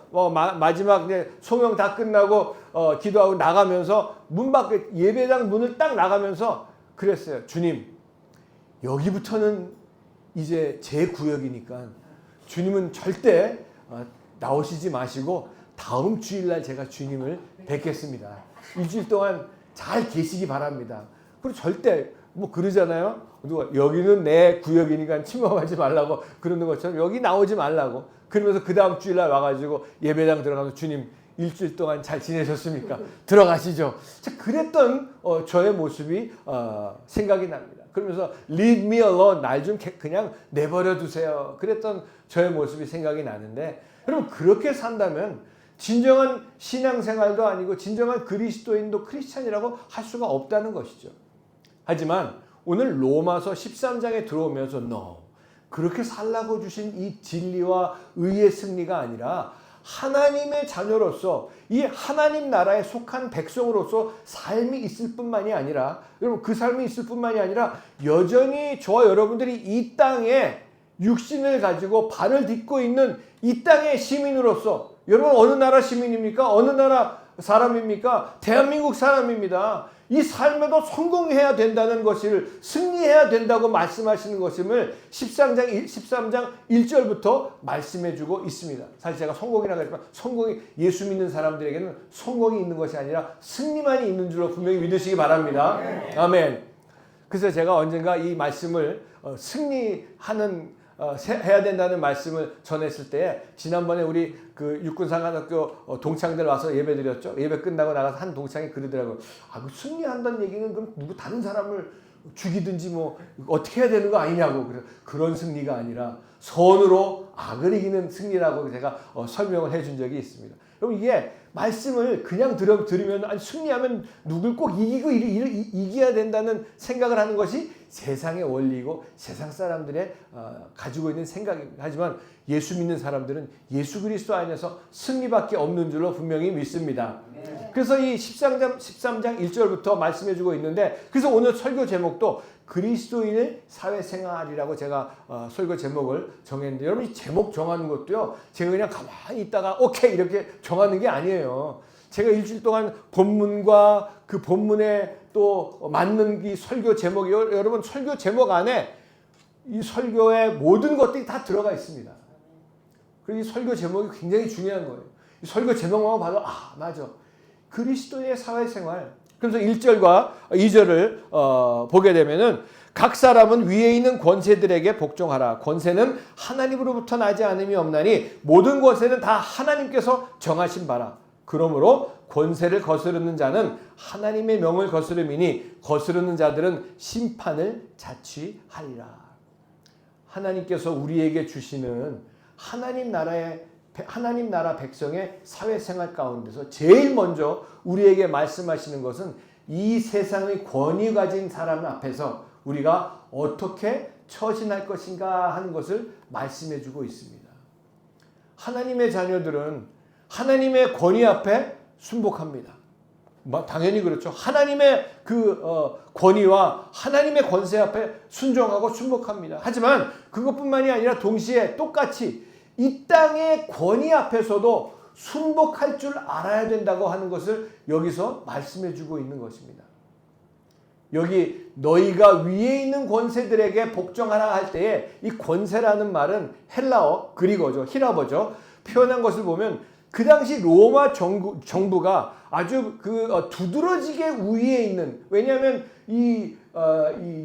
마지막 소명 다 끝나고 기도하고 나가면서 문 밖에 예배당 문을 딱 나가면서 그랬어요. 주님 여기부터는 이제 제 구역이니까 주님은 절대 나오시지 마시고 다음 주일날 제가 주님을 뵙겠습니다. 일주일 동안 잘 계시기 바랍니다. 그리고 절대 그러잖아요. 누가 여기는 내 구역이니까 침범하지 말라고 그러는 것처럼 여기 나오지 말라고 그러면서 그 다음 주일날 와가지고 예배당 들어가서 주님 일주일 동안 잘 지내셨습니까? 들어가시죠. 자, 그랬던 저의 모습이 생각이 납니다. 그러면서 leave me alone, 날 좀 그냥 내버려 두세요. 그랬던 저의 모습이 생각이 나는데 여러분 그렇게 산다면 진정한 신앙생활도 아니고 진정한 그리스도인도 크리스찬이라고 할 수가 없다는 것이죠. 하지만 오늘 로마서 13장에 들어오면서 그렇게 살라고 주신 이 진리와 의의 승리가 아니라 하나님의 자녀로서 이 하나님 나라에 속한 백성으로서 삶이 있을 뿐만이 아니라 여러분 그 삶이 있을 뿐만이 아니라 여전히 저와 여러분들이 이 땅에 육신을 가지고 발을 딛고 있는 이 땅의 시민으로서 여러분 어느 나라 시민입니까? 어느 나라 사람입니까? 대한민국 사람입니다. 이 삶에도 성공해야 된다는 것을 승리해야 된다고 말씀하시는 것임을 13장 1절부터 말씀해 주고 있습니다. 사실 제가 성공이라고 했지만 성공이 예수 믿는 사람들에게는 성공이 있는 것이 아니라 승리만이 있는 줄로 분명히 믿으시기 바랍니다. 아멘. 그래서 제가 언젠가 이 말씀을 승리하는 해야 된다는 말씀을 전했을 때 지난번에 우리 그 육군사관학교 동창들 와서 예배 드렸죠. 예배 끝나고 나가서 한 동창이 그러더라고요. 그 승리한다는 얘기는 그럼 누구 다른 사람을 죽이든지 뭐 어떻게 해야 되는 거 아니냐고. 그런 승리가 아니라 선으로 악을 이기는 승리라고 제가 설명을 해준 적이 있습니다. 여러분 이게 말씀을 그냥 들으면 아니 승리하면 누굴 꼭 이겨야 된다는 생각을 하는 것이 세상의 원리이고 세상 사람들의 가지고 있는 생각입니다. 하지만 예수 믿는 사람들은 예수 그리스도 안에서 승리밖에 없는 줄로 분명히 믿습니다. 그래서 이 13장 1절부터 말씀해 주고 있는데 그래서 오늘 설교 제목도 그리스도인의 사회생활이라고 제가 설교 제목을 정했는데 여러분 이 제목 정하는 것도요 제가 그냥 가만히 있다가 오케이 이렇게 정하는 게 아니에요. 제가 일주일 동안 본문과 그 본문에 또 맞는 이 설교 제목이 여러분 설교 제목 안에 이 설교의 모든 것들이 다 들어가 있습니다. 그리고 이 설교 제목이 굉장히 중요한 거예요. 이 설교 제목만 봐도 맞아. 그리스도인의 사회생활. 그래서 1절과 2절을 보게 되면은 각 사람은 위에 있는 권세들에게 복종하라. 권세는 하나님으로부터 나지 않음이 없나니 모든 권세는 다 하나님께서 정하신 바라. 그러므로 권세를 거스르는 자는 하나님의 명을 거스름이니 거스르는 자들은 심판을 자취하리라. 하나님께서 우리에게 주시는 하나님 나라 백성의 사회생활 가운데서 제일 먼저 우리에게 말씀하시는 것은 이 세상의 권위 가진 사람 앞에서 우리가 어떻게 처신할 것인가 하는 것을 말씀해 주고 있습니다. 하나님의 자녀들은 하나님의 권위 앞에 순복합니다. 당연히 그렇죠. 하나님의 그 권위와 하나님의 권세 앞에 순종하고 순복합니다. 하지만 그것뿐만이 아니라 동시에 똑같이 이 땅의 권위 앞에서도 순복할 줄 알아야 된다고 하는 것을 여기서 말씀해 주고 있는 것입니다. 여기 너희가 위에 있는 권세들에게 복종하라 할 때에 이 권세라는 말은 헬라어, 그리거죠. 히라버죠. 표현한 것을 보면 그 당시 로마 정부가 아주 두드러지게 우위에 있는, 왜냐하면 이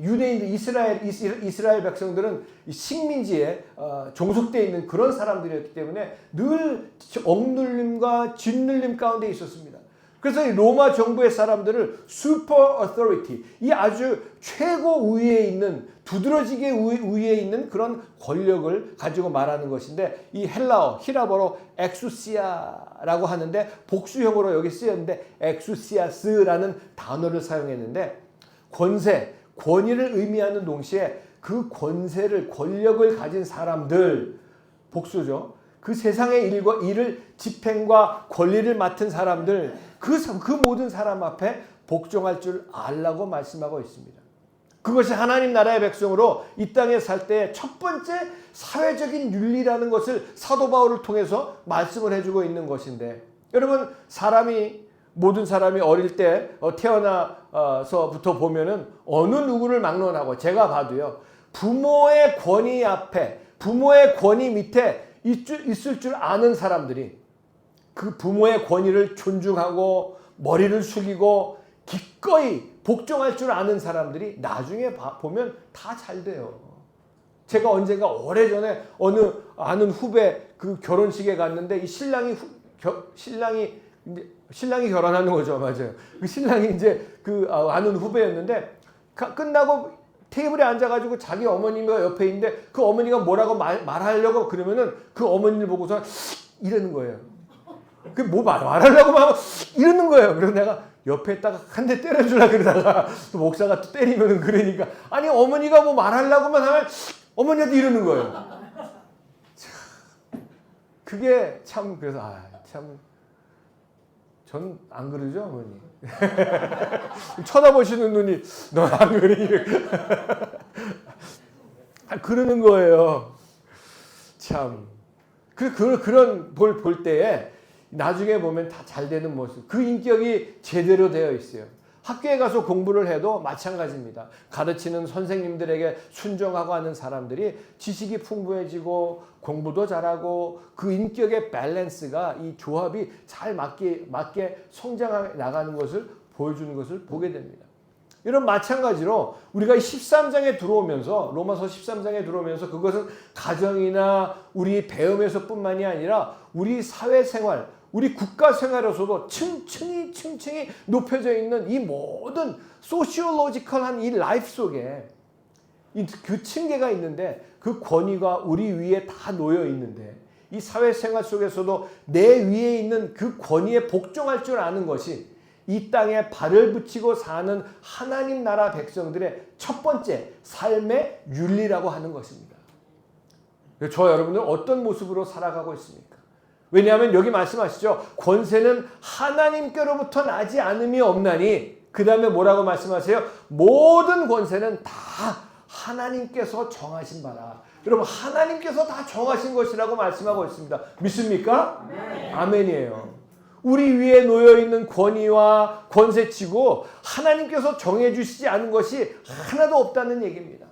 유대인들 이스라엘 백성들은 식민지에 종속되어 있는 그런 사람들이었기 때문에 늘 억눌림과 짓눌림 가운데 있었습니다. 그래서 이 로마 정부의 사람들을 슈퍼 어토리티, 이 아주 최고 우위에 있는, 두드러지게 우위에 있는 그런 권력을 가지고 말하는 것인데, 이 헬라어 히라버로 엑수시아라고 하는데 복수형으로 여기 쓰였는데 엑수시아스라는 단어를 사용했는데, 권세, 권위를 의미하는 동시에 그 권력을 가진 사람들, 복수죠. 그 세상의 일을 집행과 권리를 맡은 사람들, 그 모든 사람 앞에 복종할 줄 알라고 말씀하고 있습니다. 그것이 하나님 나라의 백성으로 이 땅에 살 때 첫 번째 사회적인 윤리라는 것을 사도 바울을 통해서 말씀을 해주고 있는 것인데, 여러분 모든 사람이 어릴 때 태어나서부터 보면은 어느 누구를 막론하고, 제가 봐도요, 부모의 권위 앞에, 부모의 권위 밑에 있을 줄 아는 사람들이 그 부모의 권위를 존중하고 머리를 숙이고 기꺼이 복종할 줄 아는 사람들이 나중에 보면 다 잘 돼요. 제가 언젠가 오래전에 어느 아는 후배 그 결혼식에 갔는데, 이 신랑이 결혼하는 거죠. 맞아요. 그 신랑이 이제 아는 후배였는데, 끝나고 테이블에 앉아가지고 자기 어머니가 옆에 있는데 그 어머니가 뭐라고 말하려고 그러면은 그 어머니를 보고서 이러는 거예요. 그 뭐 말하려고 막 이러는 거예요. 그래서 내가 옆에 딱 한 대 때려주려 그러다가 또 목사가 또 때리면은 그러니까 아니 어머니가 뭐 말하려고만 하면 어머니한테 이러는 거예요. 그게 참 그래서 참 전 안 그러죠 어머니. 쳐다보시는 눈이 너 안 그러니 그러는 거예요. 참 그런 볼 때에 나중에 보면 다 잘 되는 모습, 그 인격이 제대로 되어 있어요. 학교에 가서 공부를 해도 마찬가지입니다. 가르치는 선생님들에게 순종하고 하는 사람들이 지식이 풍부해지고 공부도 잘하고 그 인격의 밸런스가 이 조합이 잘 맞게 성장해 나가는 것을 보여주는 것을 보게 됩니다. 이런 마찬가지로 우리가 13장에 들어오면서 로마서 13장에 들어오면서 그것은 가정이나 우리 배움에서뿐만이 아니라 우리 사회생활, 우리 국가 생활에서도 층층이 높여져 있는 이 모든 소시올로지컬한 이 라이프 속에 그 층계가 있는데 그 권위가 우리 위에 다 놓여 있는데 이 사회생활 속에서도 내 위에 있는 그 권위에 복종할 줄 아는 것이 이 땅에 발을 붙이고 사는 하나님 나라 백성들의 첫 번째 삶의 윤리라고 하는 것입니다. 저 여러분들 어떤 모습으로 살아가고 있습니까? 왜냐하면 여기 말씀하시죠. 권세는 하나님께로부터 나지 않음이 없나니 그 다음에 뭐라고 말씀하세요? 모든 권세는 다 하나님께서 정하신 바라. 여러분 하나님께서 다 정하신 것이라고 말씀하고 있습니다. 믿습니까? 아멘. 아멘이에요. 우리 위에 놓여있는 권위와 권세치고 하나님께서 정해주시지 않은 것이 하나도 없다는 얘기입니다.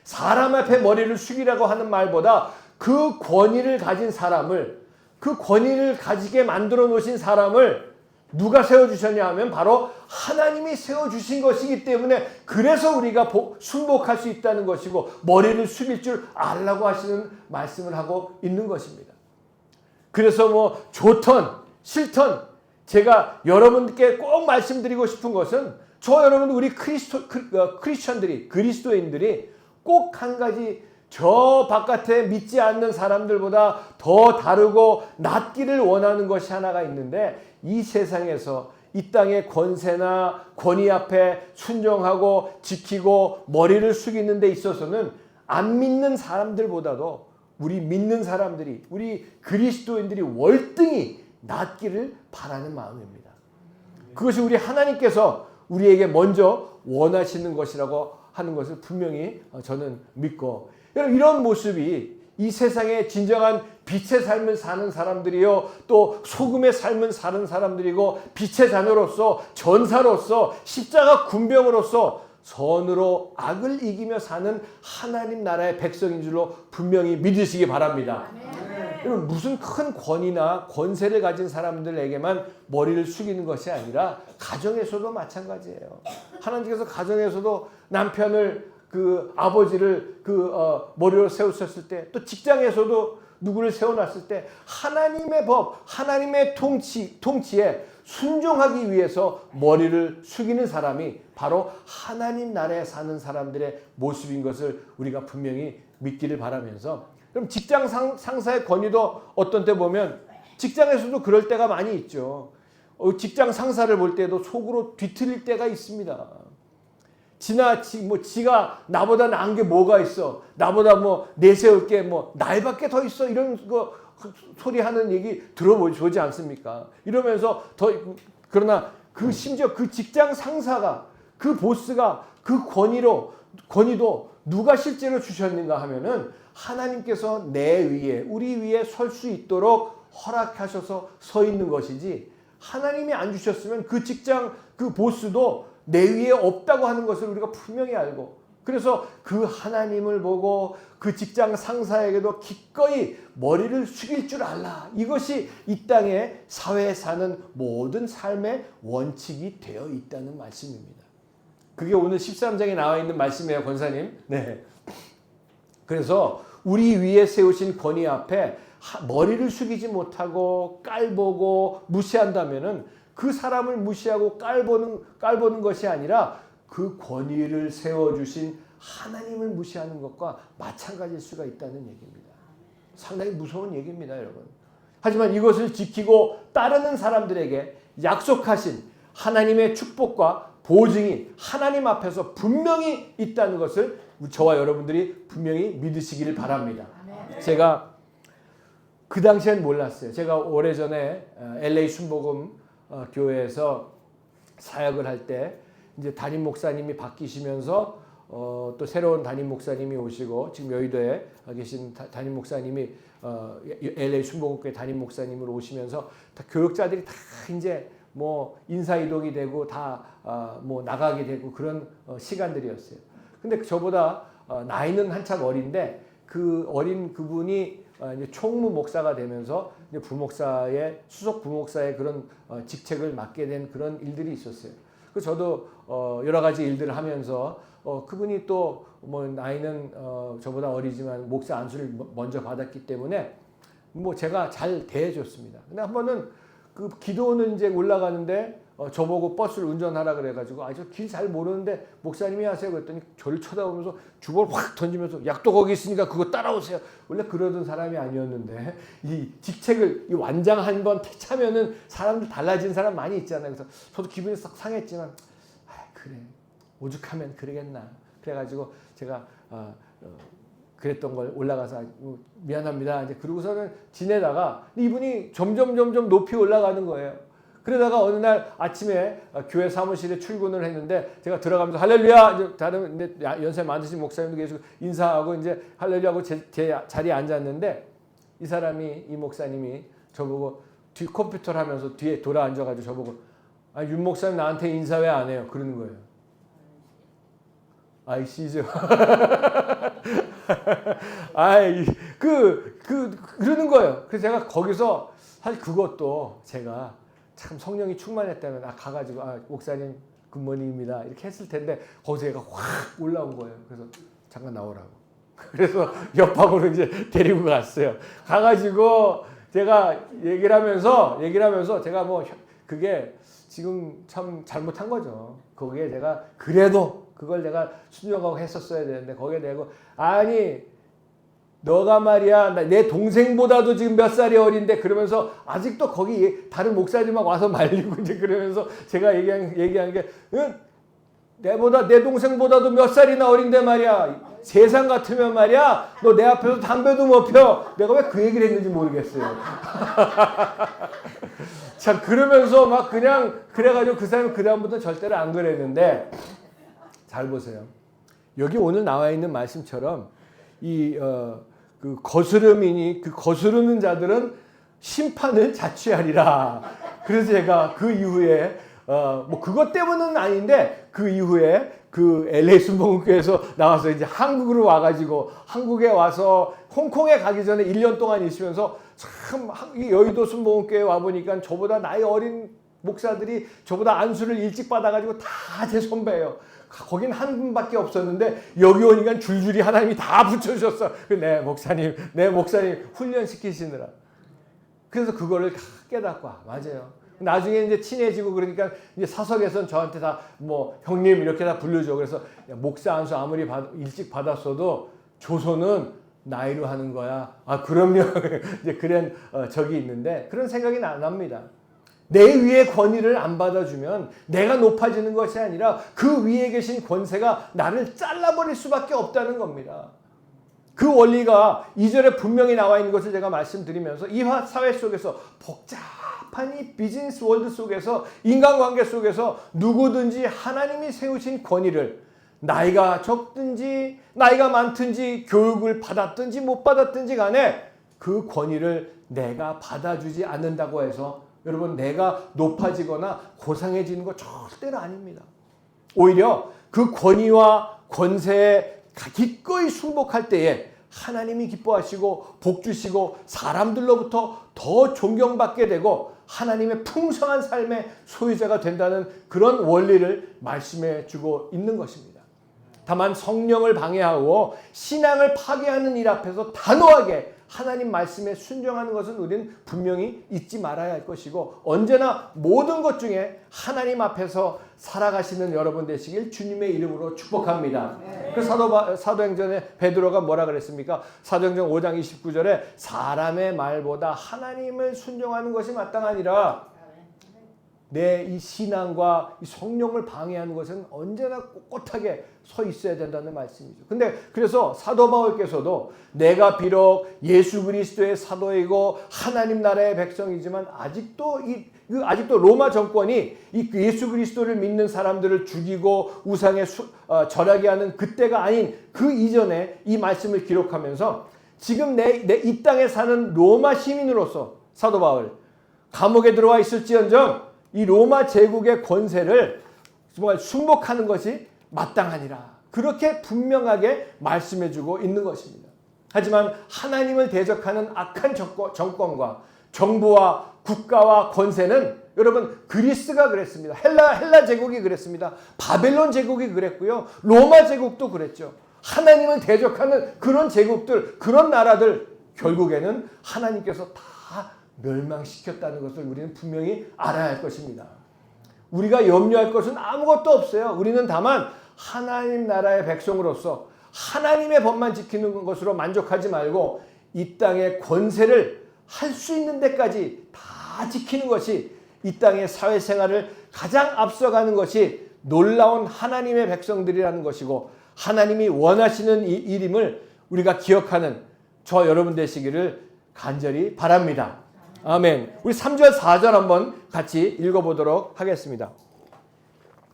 사람 앞에 머리를 숙이라고 하는 말보다 그 권위를 가진 사람을, 그 권위를 가지게 만들어 놓으신 사람을 누가 세워주셨냐 하면 바로 하나님이 세워주신 것이기 때문에 그래서 우리가 순복할 수 있다는 것이고 머리를 숙일 줄 알라고 하시는 말씀을 하고 있는 것입니다. 그래서 뭐 좋던 싫던 제가 여러분께 꼭 말씀드리고 싶은 것은 저 여러분 우리 크리스천들이 그리스도인들이 꼭 한 가지 저 바깥에 믿지 않는 사람들보다 더 다르고 낫기를 원하는 것이 하나가 있는데 이 세상에서 이 땅의 권세나 권위 앞에 순종하고 지키고 머리를 숙이는 데 있어서는 안 믿는 사람들보다도 우리 믿는 사람들이 우리 그리스도인들이 월등히 낫기를 바라는 마음입니다. 그것이 우리 하나님께서 우리에게 먼저 원하시는 것이라고 하는 것을 분명히 저는 믿고 여러분 이런 모습이 이 세상에 진정한 빛의 삶을 사는 사람들이요 또 소금의 삶을 사는 사람들이고 빛의 자녀로서 전사로서 십자가 군병으로서 선으로 악을 이기며 사는 하나님 나라의 백성인 줄로 분명히 믿으시기 바랍니다. 여러분 무슨 큰 권위나 권세를 가진 사람들에게만 머리를 숙이는 것이 아니라 가정에서도 마찬가지예요. 하나님께서 가정에서도 남편을 아버지를 머리로 세우셨을 때 또 직장에서도 누구를 세워놨을 때 하나님의 법, 하나님의 통치에 순종하기 위해서 머리를 숙이는 사람이 바로 하나님 나라에 사는 사람들의 모습인 것을 우리가 분명히 믿기를 바라면서 그럼 직장 상사의 권위도 어떤 때 보면 직장에서도 그럴 때가 많이 있죠. 직장 상사를 볼 때도 속으로 뒤틀릴 때가 있습니다. 지가 나보다 나은 게 뭐가 있어? 나보다 내세울 게 나이밖에 더 있어? 이런 거 소리 하는 얘기 들어보지 않습니까? 이러면서 그러나 심지어 그 직장 상사가 그 보스가 그 권위도 누가 실제로 주셨는가 하면은 하나님께서 내 위에 우리 위에 설 수 있도록 허락하셔서 서 있는 것이지 하나님이 안 주셨으면 그 직장 그 보스도 내 위에 없다고 하는 것을 우리가 분명히 알고 그래서 그 하나님을 보고 그 직장 상사에게도 기꺼이 머리를 숙일 줄 알라. 이것이 이 땅의 사회에 사는 모든 삶의 원칙이 되어 있다는 말씀입니다. 그게 오늘 13장에 나와 있는 말씀이에요, 권사님. 네. 그래서 우리 위에 세우신 권위 앞에 머리를 숙이지 못하고 깔보고 무시한다면은 그 사람을 무시하고 깔보는 것이 아니라 그 권위를 세워주신 하나님을 무시하는 것과 마찬가지일 수가 있다는 얘기입니다. 상당히 무서운 얘기입니다, 여러분. 하지만 이것을 지키고 따르는 사람들에게 약속하신 하나님의 축복과 보증이 하나님 앞에서 분명히 있다는 것을 저와 여러분들이 분명히 믿으시기를 바랍니다. 제가 그 당시엔 몰랐어요. 제가 오래전에 LA 순복음 교회에서 사역을 할 때 이제 담임 목사님이 바뀌시면서 또 새로운 담임 목사님이 오시고 지금 여의도에 계신 담임 목사님이 LA 순복음교회 담임 목사님으로 오시면서 다 교역자들이 다 이제 뭐 인사 이동이 되고 다 뭐 나가게 되고 그런 시간들이었어요. 근데 저보다 나이는 한참 어린데 그 어린 그분이 이제 총무 목사가 되면서 이제 부목사의 수석 부목사의 그런 직책을 맡게 된 그런 일들이 있었어요. 그 저도 여러 가지 일들을 하면서 그분이 또 뭐 나이는 저보다 어리지만 목사 안수를 먼저 받았기 때문에 뭐 제가 잘 대해줬습니다. 근데 한 번은 그 기도원을 이제 올라가는데 저보고 버스를 운전하라 그래가지고 저 길 잘 모르는데 목사님이 하세요 그랬더니 저를 쳐다보면서 주먹을 확 던지면서 약도 거기 있으니까 그거 따라오세요. 원래 그러던 사람이 아니었는데 이 직책을 이 완장 한 번 차면은 사람들 달라진 사람 많이 있잖아요. 그래서 저도 기분이 싹 상했지만 그래 오죽하면 그러겠나. 그래가지고 제가 그랬던 걸 올라가서 미안합니다. 이제 그러고서는 지내다가 이분이 점점 높이 올라가는 거예요. 그러다가 어느 날 아침에 교회 사무실에 출근을 했는데 제가 들어가면서 할렐루야 이제 다른 연세 많으신 목사님도 계시고 인사하고 이제 할렐루야하고 제 자리에 앉았는데 이 목사님이 저보고 뒤 컴퓨터를 하면서 뒤에 돌아 앉아가지고 저보고 윤 목사님 나한테 인사 왜 안 해요? 그러는 거예요. 아이씨죠. 그러는 거예요. 그래서 제가 거기서 사실 그것도 제가 참 성령이 충만했다면 가가지고 목사님 굿모닝입니다 이렇게 했을 텐데 거기서 얘가 확 올라온 거예요. 그래서 잠깐 나오라고. 그래서 옆방으로 이제 데리고 갔어요. 가가지고 제가 얘기를 하면서 제가 뭐 그게 지금 참 잘못한 거죠. 거기에 제가 그래도 그걸 내가 순종하고 했었어야 되는데 거기에 대고 너가 말이야 내 동생보다도 지금 몇 살이 어린데 그러면서 아직도 거기 다른 목사님하고 와서 말리고 이제 그러면서 제가 얘기한 게 내 동생보다도 몇 살이나 어린데 말이야 세상 같으면 말이야 너 내 앞에서 담배도 못 펴. 내가 왜 그 얘기를 했는지 모르겠어요. 참 그러면서 막 그냥 그래가지고 그 사람이 그 다음부터 절대로 안 그랬는데 잘 보세요. 여기 오늘 나와 있는 말씀처럼 그 거스름이니 그 거스르는 자들은 심판을 자취하리라. 그래서 제가 그 이후에 뭐 그것 때문은 아닌데 그 이후에 그 LA 순복음교회에서 나와서 이제 한국으로 와가지고 한국에 와서 홍콩에 가기 전에 1년 동안 있으면서 참 여의도 순복음교회 와 보니까 저보다 나이 어린 목사들이 저보다 안수를 일찍 받아가지고 다 제 선배예요. 거긴 한 분밖에 없었는데 여기 오니까 줄줄이 하나님이 다 붙여주셨어. 내 목사님 훈련시키시느라. 그래서 그거를 다 깨닫고 맞아요. 나중에 이제 친해지고 그러니까 이제 사석에선 저한테 다 뭐 형님 이렇게 다 불러줘. 그래서 목사 안수 아무리 일찍 받았어도 조선은 나이로 하는 거야. 그럼요. 이제 그런 적이 있는데 그런 생각이 납니다. 내 위에 권위를 안 받아주면 내가 높아지는 것이 아니라 그 위에 계신 권세가 나를 잘라버릴 수밖에 없다는 겁니다. 그 원리가 2절에 분명히 나와 있는 것을 제가 말씀드리면서 이 사회 속에서 복잡한 이 비즈니스 월드 속에서 인간관계 속에서 누구든지 하나님이 세우신 권위를 나이가 적든지 나이가 많든지 교육을 받았든지 못 받았든지 간에 그 권위를 내가 받아주지 않는다고 해서 여러분 내가 높아지거나 고상해지는 거 절대로 아닙니다. 오히려 그 권위와 권세에 기꺼이 순복할 때에 하나님이 기뻐하시고 복 주시고 사람들로부터 더 존경받게 되고 하나님의 풍성한 삶의 소유자가 된다는 그런 원리를 말씀해 주고 있는 것입니다. 다만 성령을 방해하고 신앙을 파괴하는 일 앞에서 단호하게 하나님 말씀에 순종하는 것은 우리는 분명히 잊지 말아야 할 것이고, 언제나 모든 것 중에 하나님 앞에서 살아가시는 여러분 되시길 주님의 이름으로 축복합니다. 그 사도행전에 베드로가 뭐라 그랬습니까? 사도행전 5장 29절에 사람의 말보다 하나님을 순종하는 것이 마땅하니라. 내 이 신앙과 이 성령을 방해하는 것은 언제나 꼿꼿하게 서 있어야 된다는 말씀이죠. 근데 그래서 사도 바울께서도 내가 비록 예수 그리스도의 사도이고 하나님 나라의 백성이지만 아직도 로마 정권이 이 예수 그리스도를 믿는 사람들을 죽이고 우상에 절하게 하는 그때가 아닌 그 이전에 이 말씀을 기록하면서 지금 내 이 땅에 사는 로마 시민으로서 사도 바울 감옥에 들어와 있을지언정 이 로마 제국의 권세를 정말 순복하는 것이 마땅하니라. 그렇게 분명하게 말씀해주고 있는 것입니다. 하지만 하나님을 대적하는 악한 정권과 정부와 국가와 권세는 여러분 그리스가 그랬습니다. 헬라 제국이 그랬습니다. 바벨론 제국이 그랬고요. 로마 제국도 그랬죠. 하나님을 대적하는 그런 제국들, 그런 나라들 결국에는 하나님께서 다 멸망시켰다는 것을 우리는 분명히 알아야 할 것입니다. 우리가 염려할 것은 아무것도 없어요. 우리는 다만 하나님 나라의 백성으로서 하나님의 법만 지키는 것으로 만족하지 말고 이 땅의 권세를 할 수 있는 데까지 다 지키는 것이 이 땅의 사회생활을 가장 앞서가는 것이 놀라운 하나님의 백성들이라는 것이고, 하나님이 원하시는 이 일임을 우리가 기억하는 저 여러분 되시기를 간절히 바랍니다. 아멘. 우리 3절 4절 한번 같이 읽어보도록 하겠습니다.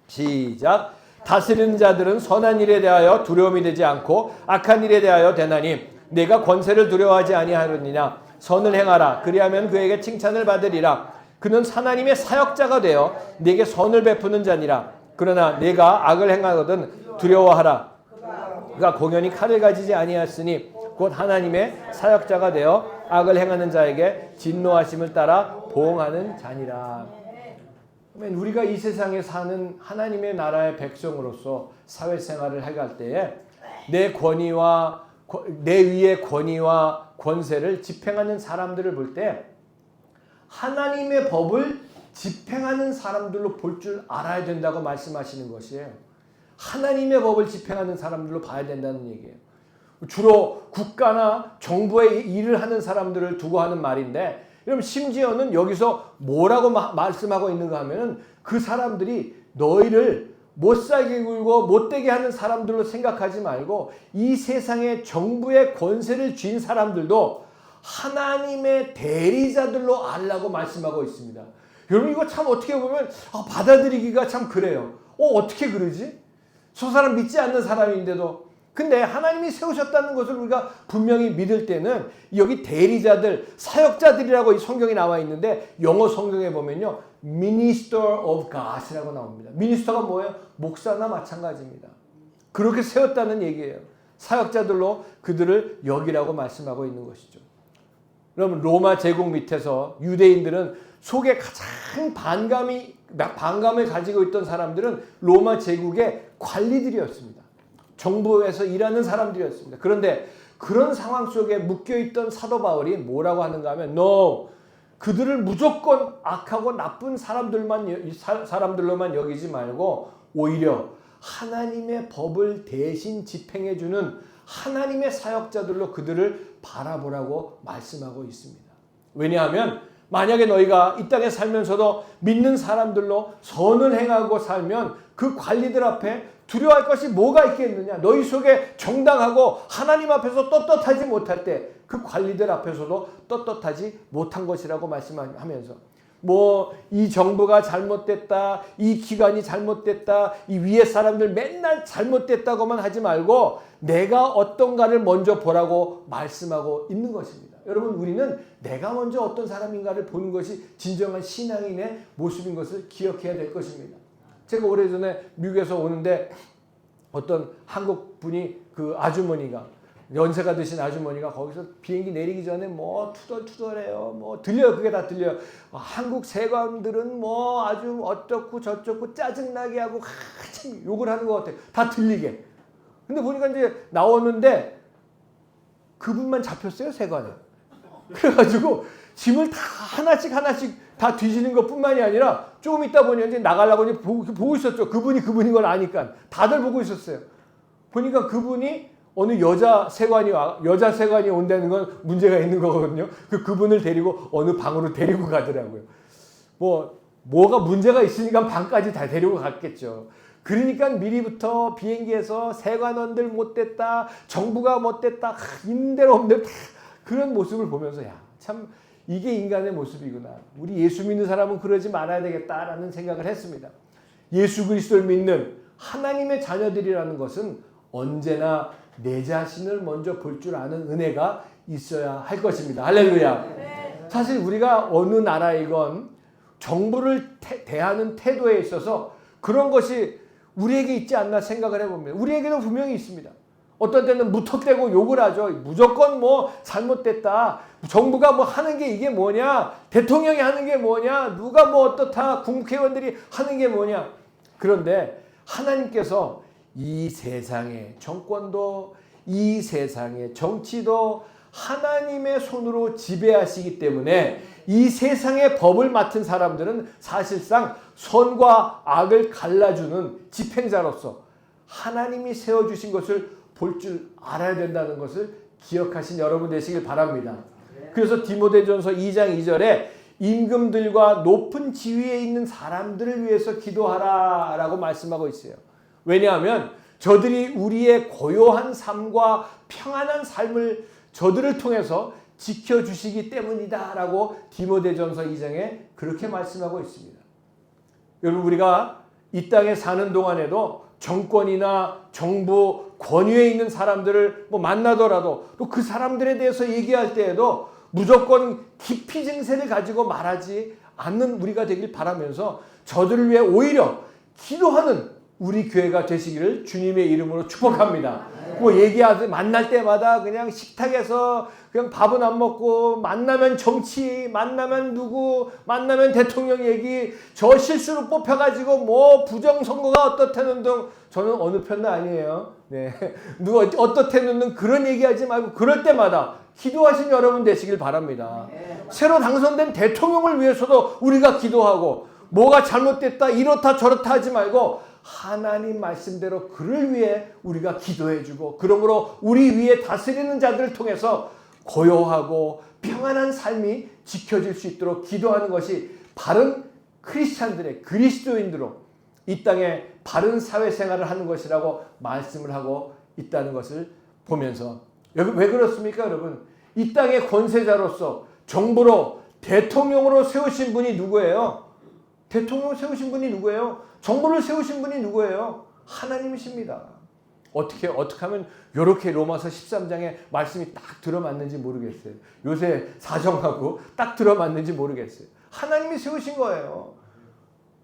시작. 다스리는 자들은 선한 일에 대하여 두려움이 되지 않고 악한 일에 대하여 되나니 내가 권세를 두려워하지 아니하느니라. 선을 행하라. 그리하면 그에게 칭찬을 받으리라. 그는 하나님의 사역자가 되어 내게 선을 베푸는 자니라. 그러나 내가 악을 행하거든 두려워하라. 그가 공연히 칼을 가지지 아니하였으니 곧 하나님의 사역자가 되어 악을 행하는 자에게 진노하심을 따라 보응하는 자니라. 우리가 이 세상에 사는 하나님의 나라의 백성으로서 사회생활을 해갈 때에 내 위의 권위와 권세를 집행하는 사람들을 볼 때 하나님의 법을 집행하는 사람들로 볼 줄 알아야 된다고 말씀하시는 것이에요. 하나님의 법을 집행하는 사람들로 봐야 된다는 얘기예요. 주로 국가나 정부의 일을 하는 사람들을 두고 하는 말인데, 여러분 심지어는 여기서 뭐라고 말씀하고 있는가 하면은 그 사람들이 너희를 못살게 굴고 못되게 하는 사람들로 생각하지 말고 이 세상의 정부의 권세를 쥔 사람들도 하나님의 대리자들로 알라고 말씀하고 있습니다. 여러분 이거 참 어떻게 보면 받아들이기가 참 그래요. 어떻게 그러지? 저 사람 믿지 않는 사람인데도. 근데 하나님이 세우셨다는 것을 우리가 분명히 믿을 때는 여기 대리자들, 사역자들이라고 이 성경에 나와 있는데 영어 성경에 보면요. Minister of God이라고 나옵니다. 미니스터가 뭐예요? 목사나 마찬가지입니다. 그렇게 세웠다는 얘기예요. 사역자들로 그들을 여기라고 말씀하고 있는 것이죠. 여러분 로마 제국 밑에서 유대인들은 속에 가장 반감을 가지고 있던 사람들은 로마 제국의 관리들이었습니다. 정부에서 일하는 사람들이었습니다. 그런데 그런 상황 속에 묶여있던 사도 바울이 뭐라고 하는가 하면 No! 그들을 무조건 악하고 나쁜 사람들로만 여기지 말고 오히려 하나님의 법을 대신 집행해주는 하나님의 사역자들로 그들을 바라보라고 말씀하고 있습니다. 왜냐하면 만약에 너희가 이 땅에 살면서도 믿는 사람들로 선을 행하고 살면 그 관리들 앞에 두려워할 것이 뭐가 있겠느냐. 너희 속에 정당하고 하나님 앞에서 떳떳하지 못할 때 그 관리들 앞에서도 떳떳하지 못한 것이라고 말씀하면서 이 정부가 잘못됐다, 이 기관이 잘못됐다, 이 위에 사람들 맨날 잘못됐다고만 하지 말고 내가 어떤가를 먼저 보라고 말씀하고 있는 것입니다. 여러분 우리는 내가 먼저 어떤 사람인가를 보는 것이 진정한 신앙인의 모습인 것을 기억해야 될 것입니다. 제가 오래전에 미국에서 오는데 어떤 한국 분이 그 아주머니가 연세가 드신 아주머니가 거기서 비행기 내리기 전에 투덜투덜해요. 들려요. 그게 다 들려요. 한국 세관들은 아주 어쩌고 저쩌고 짜증나게 하고 참 욕을 하는 것 같아요. 다 들리게. 근데 보니까 이제 나오는데 그분만 잡혔어요. 세관에. 그래가지고 짐을 다 하나씩 다 뒤지는 것뿐만이 아니라 조금 있다 보니 이제 나가려고 이제 보고 있었죠. 그분인 걸 아니까 다들 보고 있었어요. 보니까 그분이 어느 여자 세관이 온다는 건 문제가 있는 거거든요. 그분을 데리고 어느 방으로 데리고 가더라고요. 뭐가 문제가 있으니까 방까지 다 데리고 갔겠죠. 그러니까 미리부터 비행기에서 세관원들 못됐다, 정부가 못됐다, 있는 대로 없는 대로 그런 모습을 보면서 참 이게 인간의 모습이구나. 우리 예수 믿는 사람은 그러지 말아야 되겠다라는 생각을 했습니다. 예수 그리스도를 믿는 하나님의 자녀들이라는 것은 언제나 내 자신을 먼저 볼 줄 아는 은혜가 있어야 할 것입니다. 할렐루야. 사실 우리가 어느 나라이건 정부를 대하는 태도에 있어서 그런 것이 우리에게 있지 않나 생각을 해봅니다. 우리에게도 분명히 있습니다. 어떤 때는 무턱대고 욕을 하죠. 무조건 잘못됐다. 정부가 하는 게 이게 뭐냐. 대통령이 하는 게 뭐냐. 누가 어떻다. 국회의원들이 하는 게 뭐냐. 그런데 하나님께서 이 세상의 정권도 이 세상의 정치도 하나님의 손으로 지배하시기 때문에 이 세상의 법을 맡은 사람들은 사실상 선과 악을 갈라주는 집행자로서 하나님이 세워주신 것을 볼 줄 알아야 된다는 것을 기억하신 여러분 되시길 바랍니다. 그래서 디모데전서 2장 2절에 임금들과 높은 지위에 있는 사람들을 위해서 기도하라 라고 말씀하고 있어요. 왜냐하면 저들이 우리의 고요한 삶과 평안한 삶을 저들을 통해서 지켜주시기 때문이다 라고 디모데전서 2장에 그렇게 말씀하고 있습니다. 여러분 우리가 이 땅에 사는 동안에도 정권이나 정부 권위에 있는 사람들을 만나더라도 또 그 사람들에 대해서 얘기할 때에도 무조건 기피 증세를 가지고 말하지 않는 우리가 되길 바라면서 저들을 위해 오히려 기도하는 우리 교회가 되시기를 주님의 이름으로 축복합니다. 만날 때마다 그냥 식탁에서 그냥 밥은 안 먹고 만나면 정치, 만나면 누구, 만나면 대통령 얘기, 저 실수로 뽑혀가지고 부정선거가 어떻다는 등 저는 어느 편도 아니에요. 네. 누가 어떻다는 등 그런 얘기하지 말고 그럴 때마다 기도하신 여러분 되시길 바랍니다. 새로 당선된 대통령을 위해서도 우리가 기도하고 뭐가 잘못됐다 이렇다 저렇다 하지 말고 하나님 말씀대로 그를 위해 우리가 기도해주고 그러므로 우리 위에 다스리는 자들을 통해서 고요하고 평안한 삶이 지켜질 수 있도록 기도하는 것이 바른 크리스찬들의 그리스도인들로 이 땅에 바른 사회생활을 하는 것이라고 말씀을 하고 있다는 것을 보면서 왜 그렇습니까 여러분? 이 땅의 권세자로서 정부로 대통령으로 세우신 분이 누구예요? 대통령을 세우신 분이 누구예요? 정부를 세우신 분이 누구예요? 하나님이십니다. 어떻게 하면 이렇게 로마서 13장에 말씀이 딱 들어맞는지 모르겠어요. 요새 사정하고 딱 들어맞는지 모르겠어요. 하나님이 세우신 거예요.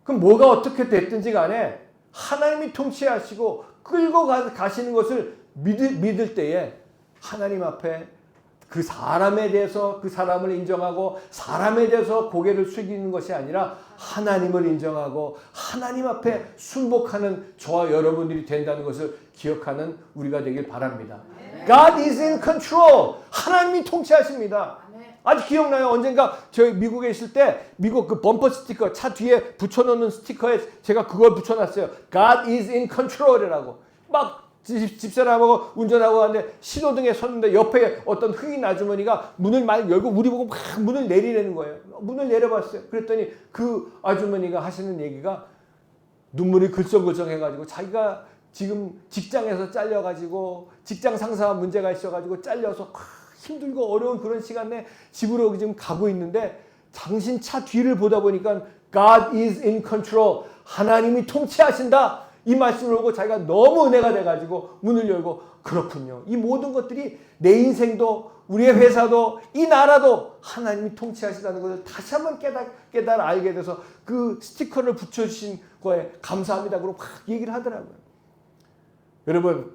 그럼 뭐가 어떻게 됐든지 간에 하나님이 통치하시고 끌고 가시는 것을 믿을 때에 하나님 앞에 그 사람에 대해서 그 사람을 인정하고 사람에 대해서 고개를 숙이는 것이 아니라 하나님을 인정하고 하나님 앞에 순복하는 저와 여러분들이 된다는 것을 기억하는 우리가 되길 바랍니다. God is in control. 하나님이 통치하십니다. 아직 기억나요? 언젠가 저희 미국에 있을 때 미국 그 범퍼 스티커 차 뒤에 붙여놓는 스티커에 제가 그걸 붙여놨어요. God is in control이라고. 막 집사람하고 운전하고 하는데 신호등에 섰는데 옆에 어떤 흑인 아주머니가 문을 막 열고 우리 보고 막 문을 내리라는 거예요. 문을 내려봤어요. 그랬더니 그 아주머니가 하시는 얘기가 눈물이 글썽글썽해가지고 자기가 지금 직장에서 잘려가지고 직장 상사와 문제가 있어가지고 잘려서 힘들고 어려운 그런 시간에 집으로 지금 가고 있는데 당신 차 뒤를 보다 보니까 God is in control. 하나님이 통치하신다. 이 말씀을 보고 자기가 너무 은혜가 돼가지고 문을 열고 그렇군요. 이 모든 것들이 내 인생도 우리의 회사도 이 나라도 하나님이 통치하시다는 것을 다시 한번 깨달아 알게 돼서 그 스티커를 붙여주신 거에 감사합니다. 그러고 막 얘기를 하더라고요. 여러분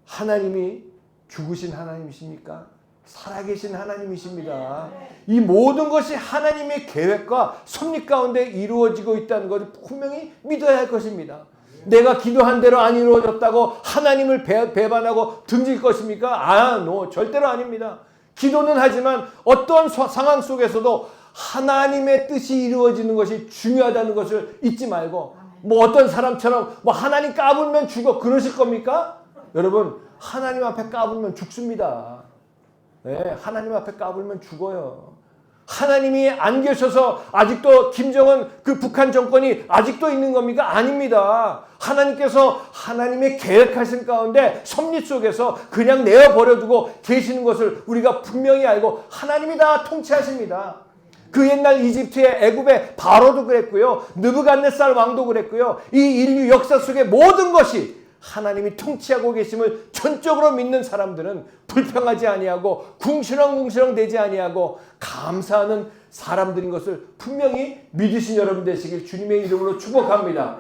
하나님이 죽으신 하나님이십니까? 살아계신 하나님이십니다. 이 모든 것이 하나님의 계획과 섭리 가운데 이루어지고 있다는 것을 분명히 믿어야 할 것입니다. 내가 기도한 대로 안 이루어졌다고 하나님을 배반하고 등질 것입니까? 절대로 아닙니다. 기도는 하지만 어떤 상황 속에서도 하나님의 뜻이 이루어지는 것이 중요하다는 것을 잊지 말고, 뭐 어떤 사람처럼 뭐 하나님 까불면 죽어 그러실 겁니까? 여러분, 하나님 앞에 까불면 죽습니다. 네, 하나님 앞에 까불면 죽어요. 하나님이 안 계셔서 아직도 김정은 그 북한 정권이 아직도 있는 겁니까? 아닙니다. 하나님께서 하나님의 계획하신 가운데 섭리 속에서 그냥 내어버려두고 계시는 것을 우리가 분명히 알고, 하나님이 다 통치하십니다. 그 옛날 이집트의 애굽의 바로도 그랬고요, 느부갓네살 왕도 그랬고요, 이 인류 역사 속의 모든 것이 하나님이 통치하고 계심을 전적으로 믿는 사람들은 불평하지 아니하고 궁시렁궁시렁 대지 아니하고 감사하는 사람들인 것을 분명히 믿으신 여러분 되시길 주님의 이름으로 축복합니다.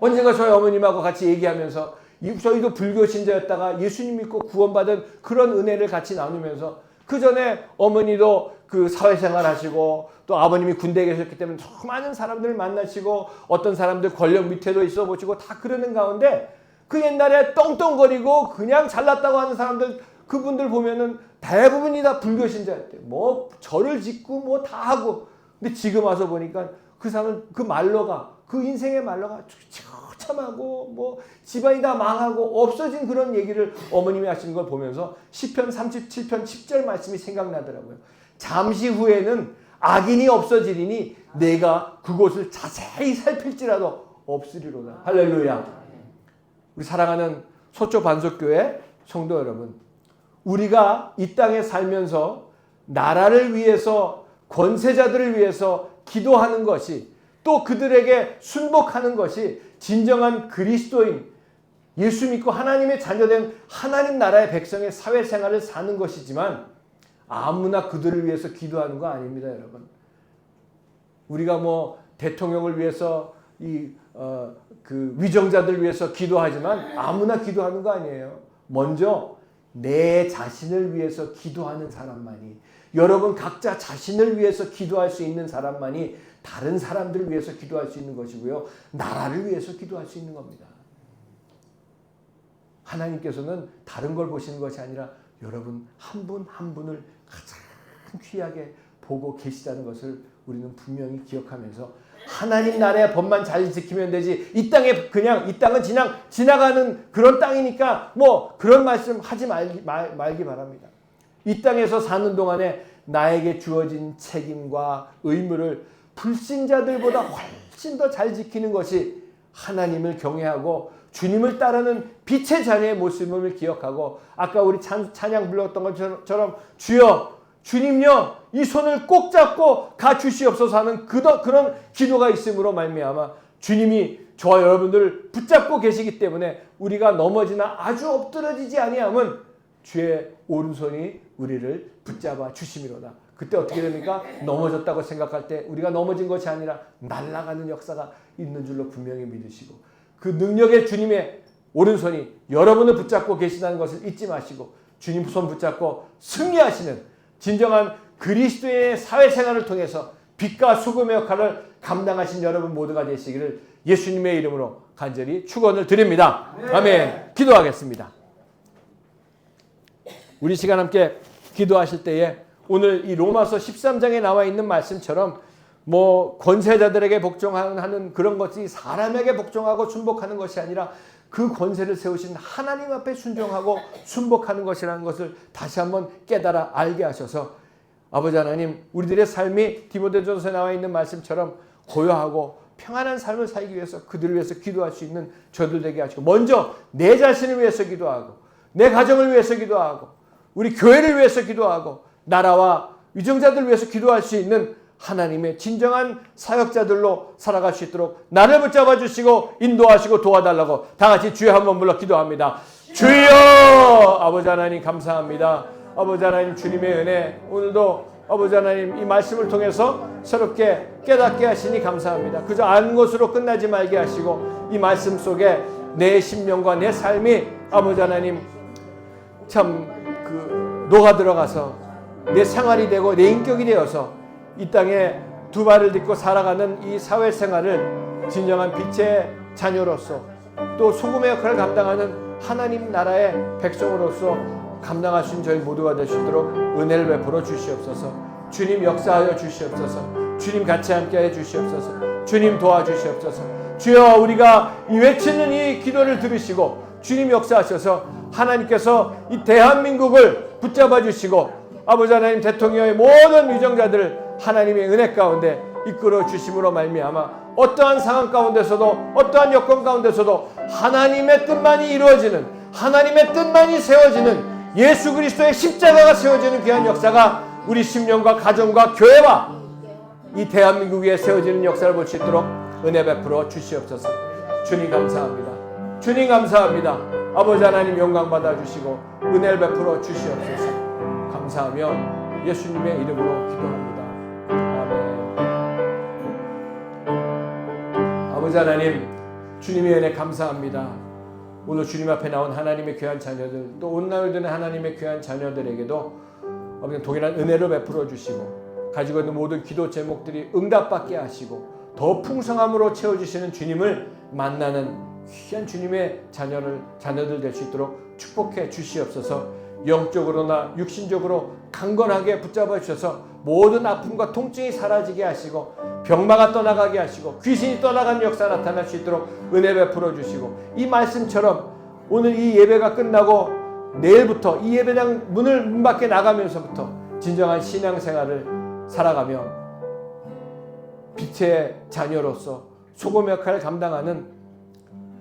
언젠가 저희 어머님하고 같이 얘기하면서, 저희도 불교 신자였다가 예수님 믿고 구원받은 그런 은혜를 같이 나누면서, 그 전에 어머니도 그 사회생활 하시고 또 아버님이 군대에 계셨기 때문에 많은 사람들을 만나시고 어떤 사람들 권력 밑에도 있어 보시고 다 그러는 가운데, 그 옛날에 떵떵거리고 그냥 잘났다고 하는 사람들, 그분들 보면은 대부분이 다 불교 신자였대요. 뭐 절을 짓고 뭐 다 하고. 근데 지금 와서 보니까 그 사람은 그 말로가, 그 인생의 말로가 처참하고 뭐 집안이 다 망하고 없어진 그런 얘기를 어머님이 하시는 걸 보면서 시편 37편 10절 말씀이 생각나더라고요. 잠시 후에는 악인이 없어지리니 내가 그곳을 자세히 살필지라도 없으리로다. 할렐루야. 우리 사랑하는 소초 반석교회 성도 여러분, 우리가 이 땅에 살면서 나라를 위해서, 권세자들을 위해서 기도하는 것이, 또 그들에게 순복하는 것이 진정한 그리스도인, 예수 믿고 하나님의 자녀된 하나님 나라의 백성의 사회생활을 사는 것이지만, 아무나 그들을 위해서 기도하는 거 아닙니다, 여러분. 우리가 뭐 대통령을 위해서, 그 위정자들을 위해서 기도하지만 아무나 기도하는 거 아니에요. 먼저 내 자신을 위해서 기도하는 사람만이, 여러분 각자 자신을 위해서 기도할 수 있는 사람만이 다른 사람들을 위해서 기도할 수 있는 것이고요, 나라를 위해서 기도할 수 있는 겁니다. 하나님께서는 다른 걸 보시는 것이 아니라 여러분 한 분 한 분을 가장 귀하게 보고 계시다는 것을 우리는 분명히 기억하면서, 하나님 나라의 법만 잘 지키면 되지, 이 땅은 그냥 지나가는 그런 땅이니까 뭐 그런 말씀 하지 말기 바랍니다. 이 땅에서 사는 동안에 나에게 주어진 책임과 의무를 불신자들보다 훨씬 더 잘 지키는 것이 하나님을 경외하고 주님을 따르는 빛의 자녀의 모습을 기억하고, 아까 우리 찬양 불렀던 것처럼 주여 주님요 이 손을 꼭 잡고 가 주시옵소서 하는 그런 기도가 있음으로 말미암아 주님이 저와 여러분들을 붙잡고 계시기 때문에 우리가 넘어지나 아주 엎드러지지 아니함은 주의 오른손이 우리를 붙잡아 주심이로다. 그때 어떻게 됩니까? 넘어졌다고 생각할 때 우리가 넘어진 것이 아니라 날아가는 역사가 있는 줄로 분명히 믿으시고, 그 능력의 주님의 오른손이 여러분을 붙잡고 계시다는 것을 잊지 마시고, 주님 손 붙잡고 승리하시는 진정한 그리스도의 사회생활을 통해서 빛과 소금의 역할을 감당하신 여러분 모두가 되시기를 예수님의 이름으로 간절히 축원을 드립니다. 아멘. 기도하겠습니다. 우리 시간 함께 기도하실 때에 오늘 이 로마서 13장에 나와 있는 말씀처럼 뭐 권세자들에게 복종하는 그런 것이 사람에게 복종하고 순복하는 것이 아니라 그 권세를 세우신 하나님 앞에 순종하고 순복하는 것이라는 것을 다시 한번 깨달아 알게 하셔서, 아버지 하나님, 우리들의 삶이 디모데전서에 나와 있는 말씀처럼 고요하고 평안한 삶을 살기 위해서 그들을 위해서 기도할 수 있는 저들 되게 하시고, 먼저 내 자신을 위해서 기도하고 내 가정을 위해서 기도하고 우리 교회를 위해서 기도하고 나라와 위정자들을 위해서 기도할 수 있는 하나님의 진정한 사역자들로 살아갈 수 있도록 나를 붙잡아 주시고 인도하시고 도와달라고 다 같이 주여 한번 불러 기도합니다. 주여! 아버지 하나님 감사합니다. 아버지 하나님 주님의 은혜, 오늘도 아버지 하나님 이 말씀을 통해서 새롭게 깨닫게 하시니 감사합니다. 그저 아는 것으로 끝나지 말게 하시고 이 말씀 속에 내 심령과 내 삶이 아버지 하나님 참 녹아 들어가서 내 생활이 되고 내 인격이 되어서 이 땅에 두 발을 딛고 살아가는 이 사회생활을 진정한 빛의 자녀로서 또 소금의 역할을 감당하는 하나님 나라의 백성으로서 감당할 수 있는 저희 모두가 될 수 있도록 은혜를 베풀어 주시옵소서. 주님 역사하여 주시옵소서. 주님 같이 함께해 주시옵소서. 주님 도와주시옵소서. 주여, 우리가 이 외치는 이 기도를 들으시고 주님 역사하셔서 하나님께서 이 대한민국을 붙잡아 주시고 아버지 하나님, 대통령의 모든 유정자들을 하나님의 은혜 가운데 이끌어 주심으로 말미암아 어떠한 상황 가운데서도, 어떠한 여건 가운데서도 하나님의 뜻만이 이루어지는, 하나님의 뜻만이 세워지는, 예수 그리스도의 십자가가 세워지는 귀한 역사가 우리 심령과 가정과 교회와 이 대한민국 위에 세워지는 역사를 볼 수 있도록 은혜 베풀어 주시옵소서. 주님 감사합니다. 주님 감사합니다. 아버지 하나님 영광 받아 주시고 은혜를 베풀어 주시옵소서. 감사하며 예수님의 이름으로 기도합니다. 아멘. 아버지 하나님, 주님의 은혜 감사합니다. 오늘 주님 앞에 나온 하나님의 귀한 자녀들, 또 온라인을 듣는 하나님의 귀한 자녀들에게도 동일한 은혜를 베풀어 주시고 가지고 있는 모든 기도 제목들이 응답받게 하시고 더 풍성함으로 채워주시는 주님을 만나는 귀한 주님의 자녀들 될 수 있도록 축복해 주시옵소서. 영적으로나 육신적으로 강건하게 붙잡아 주셔서 모든 아픔과 통증이 사라지게 하시고 병마가 떠나가게 하시고 귀신이 떠나가는 역사 나타날 수 있도록 은혜 베풀어 주시고, 이 말씀처럼 오늘 이 예배가 끝나고 내일부터 이 예배당 문 밖에 나가면서부터 진정한 신앙생활을 살아가며 빛의 자녀로서 소금 역할을 감당하는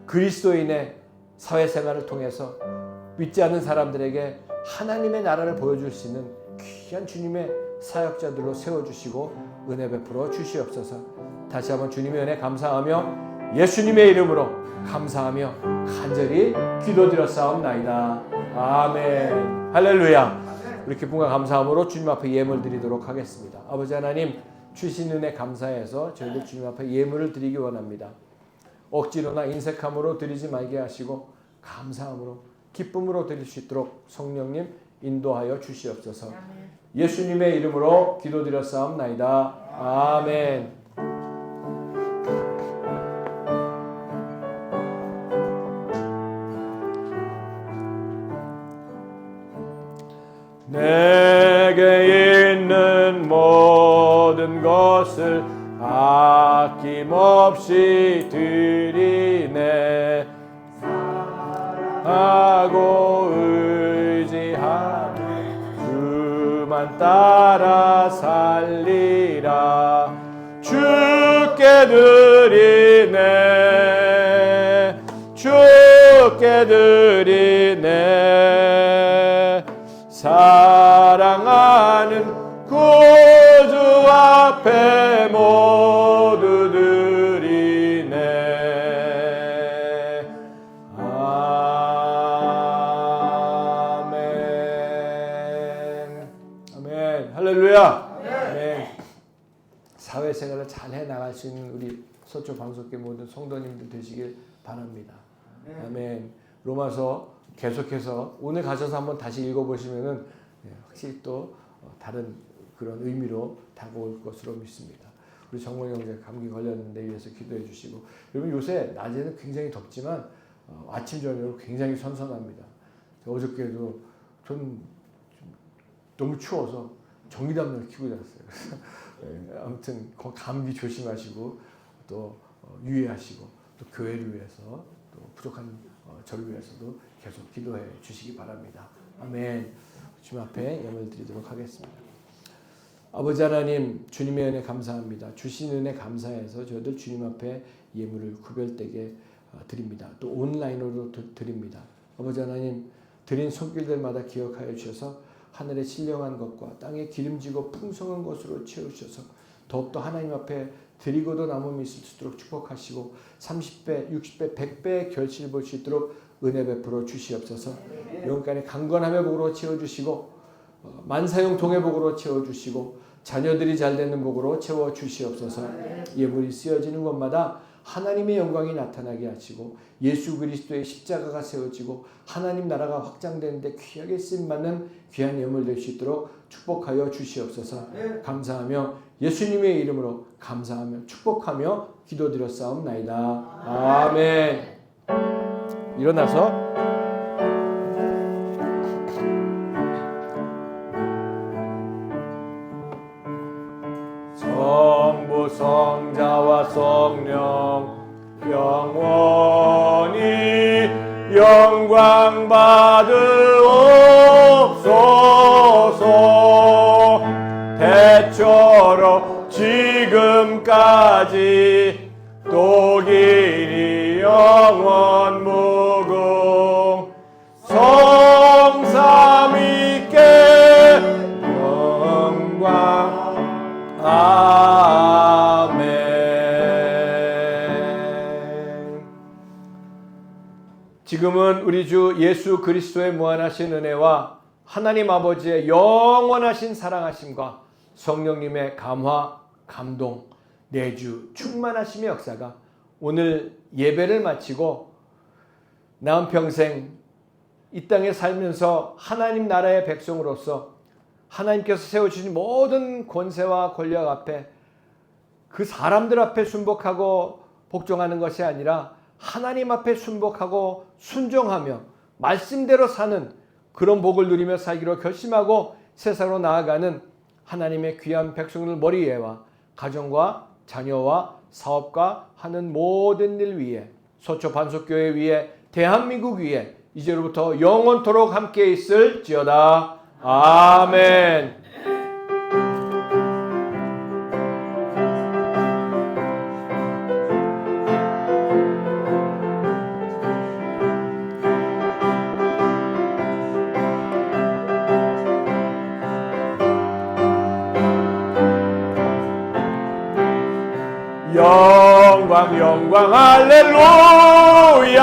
그리스도인의 사회생활을 통해서 믿지 않는 사람들에게 하나님의 나라를 보여줄 수 있는 귀한 주님의 사역자들로 세워주시고 은혜 베풀어 주시옵소서. 다시 한번 주님의 은혜 감사하며 예수님의 이름으로 감사하며 간절히 기도드렸사옵나이다. 아멘. 할렐루야. 우리 기쁨과 감사함으로 주님 앞에 예물 드리도록 하겠습니다. 아버지 하나님, 주신 은혜 감사해서 저희들 주님 앞에 예물을 드리기 원합니다. 억지로나 인색함으로 드리지 말게 하시고 감사함으로 기쁨으로 드릴 수 있도록 성령님 인도하여 주시옵소서. 예수님의 이름으로 기도드렸사옵나이다. 아멘. 내게 있는 모든 것을 아낌없이 드리네. 하고 의지하며 주만 따라 살리라. 주께 드리네. 주께 드리네. 사랑하는 구주 앞에 모두 드리네. 아멘. 아멘. 할렐루야. 아멘. 사회생활을 잘 해나갈 수 있는 우리 서초 방석교 모든 성도님들 되시길 바랍니다. 아멘. 로마서 계속해서 오늘 가셔서 한번 다시 읽어보시면은 확실히 또 다른 그런 의미로 다가올 것으로 믿습니다. 우리 정모 형제 감기 걸렸는데 위해서 기도해 주시고, 여러분 요새 낮에는 굉장히 덥지만 아침 저녁으로 굉장히 선선합니다. 어저께도 좀 너무 추워서 전기담요를 켜고 잤어요. 아무튼 감기 조심하시고 또 유의하시고 또 교회를 위해서 또 부족한 저를 위해서도 계속 기도해 주시기 바랍니다. 아멘. 주님 앞에 예물 드리도록 하겠습니다. 아버지 하나님, 주님의 은혜 감사합니다. 주신 은혜 감사해서 저희들 주님 앞에 예물을 구별되게 드립니다. 또 온라인으로 드립니다. 아버지 하나님, 드린 손길들마다 기억하여 주셔서 하늘의 신령한 것과 땅에 기름지고 풍성한 것으로 채우셔서 더욱더 하나님 앞에 드리고도 남음이 있을 수 있도록 축복하시고 30배, 60배, 100배의 결실을 볼 수 있도록 은혜 베풀어 주시옵소서. 영간의 강건함의 복으로 채워주시고 만사형 동의 복으로 채워주시고 자녀들이 잘 되는 복으로 채워주시옵소서. 예물이 쓰여지는 곳마다 하나님의 영광이 나타나게 하시고 예수 그리스도의 십자가가 세워지고 하나님 나라가 확장되는데 귀하게 쓰임받는 귀한 예물 될 수 있도록 축복하여 주시옵소서. 감사하며 예수님의 이름으로 감사하며 축복하며 기도드렸사옵나이다. 아멘. 일어나서 주 성자와 성령 영원히 영광 받으옵소서. 대처로 지금까지 또 길이 영원 무궁 성삼위께 영광. 아멘. 지금은 우리 주 예수 그리스도의 무한하신 은혜와 하나님 아버지의 영원하신 사랑하심과 성령님의 감화, 감동, 내주, 충만하심의 역사가 오늘 예배를 마치고 남은 평생 이 땅에 살면서 하나님 나라의 백성으로서 하나님께서 세워주신 모든 권세와 권력 앞에 그 사람들 앞에 순복하고 복종하는 것이 아니라 하나님 앞에 순복하고 순종하며 말씀대로 사는 그런 복을 누리며 살기로 결심하고 세상으로 나아가는 하나님의 귀한 백성들 머리에와 가정과 자녀와 사업과 하는 모든 일 위에 서초 반석교회 위에 대한민국 위에 이제로부터 영원토록 함께 있을지어다. 아멘. 영광 영광 할렐루야.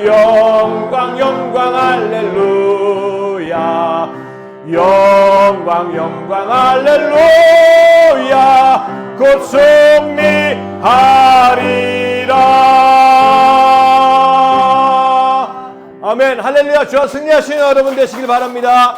영광 영광 할렐루야. 영광 영광 할렐루야. 곧 승리하리라. 아멘. 할렐루야. 주와 승리하시는 여러분 되시길 바랍니다.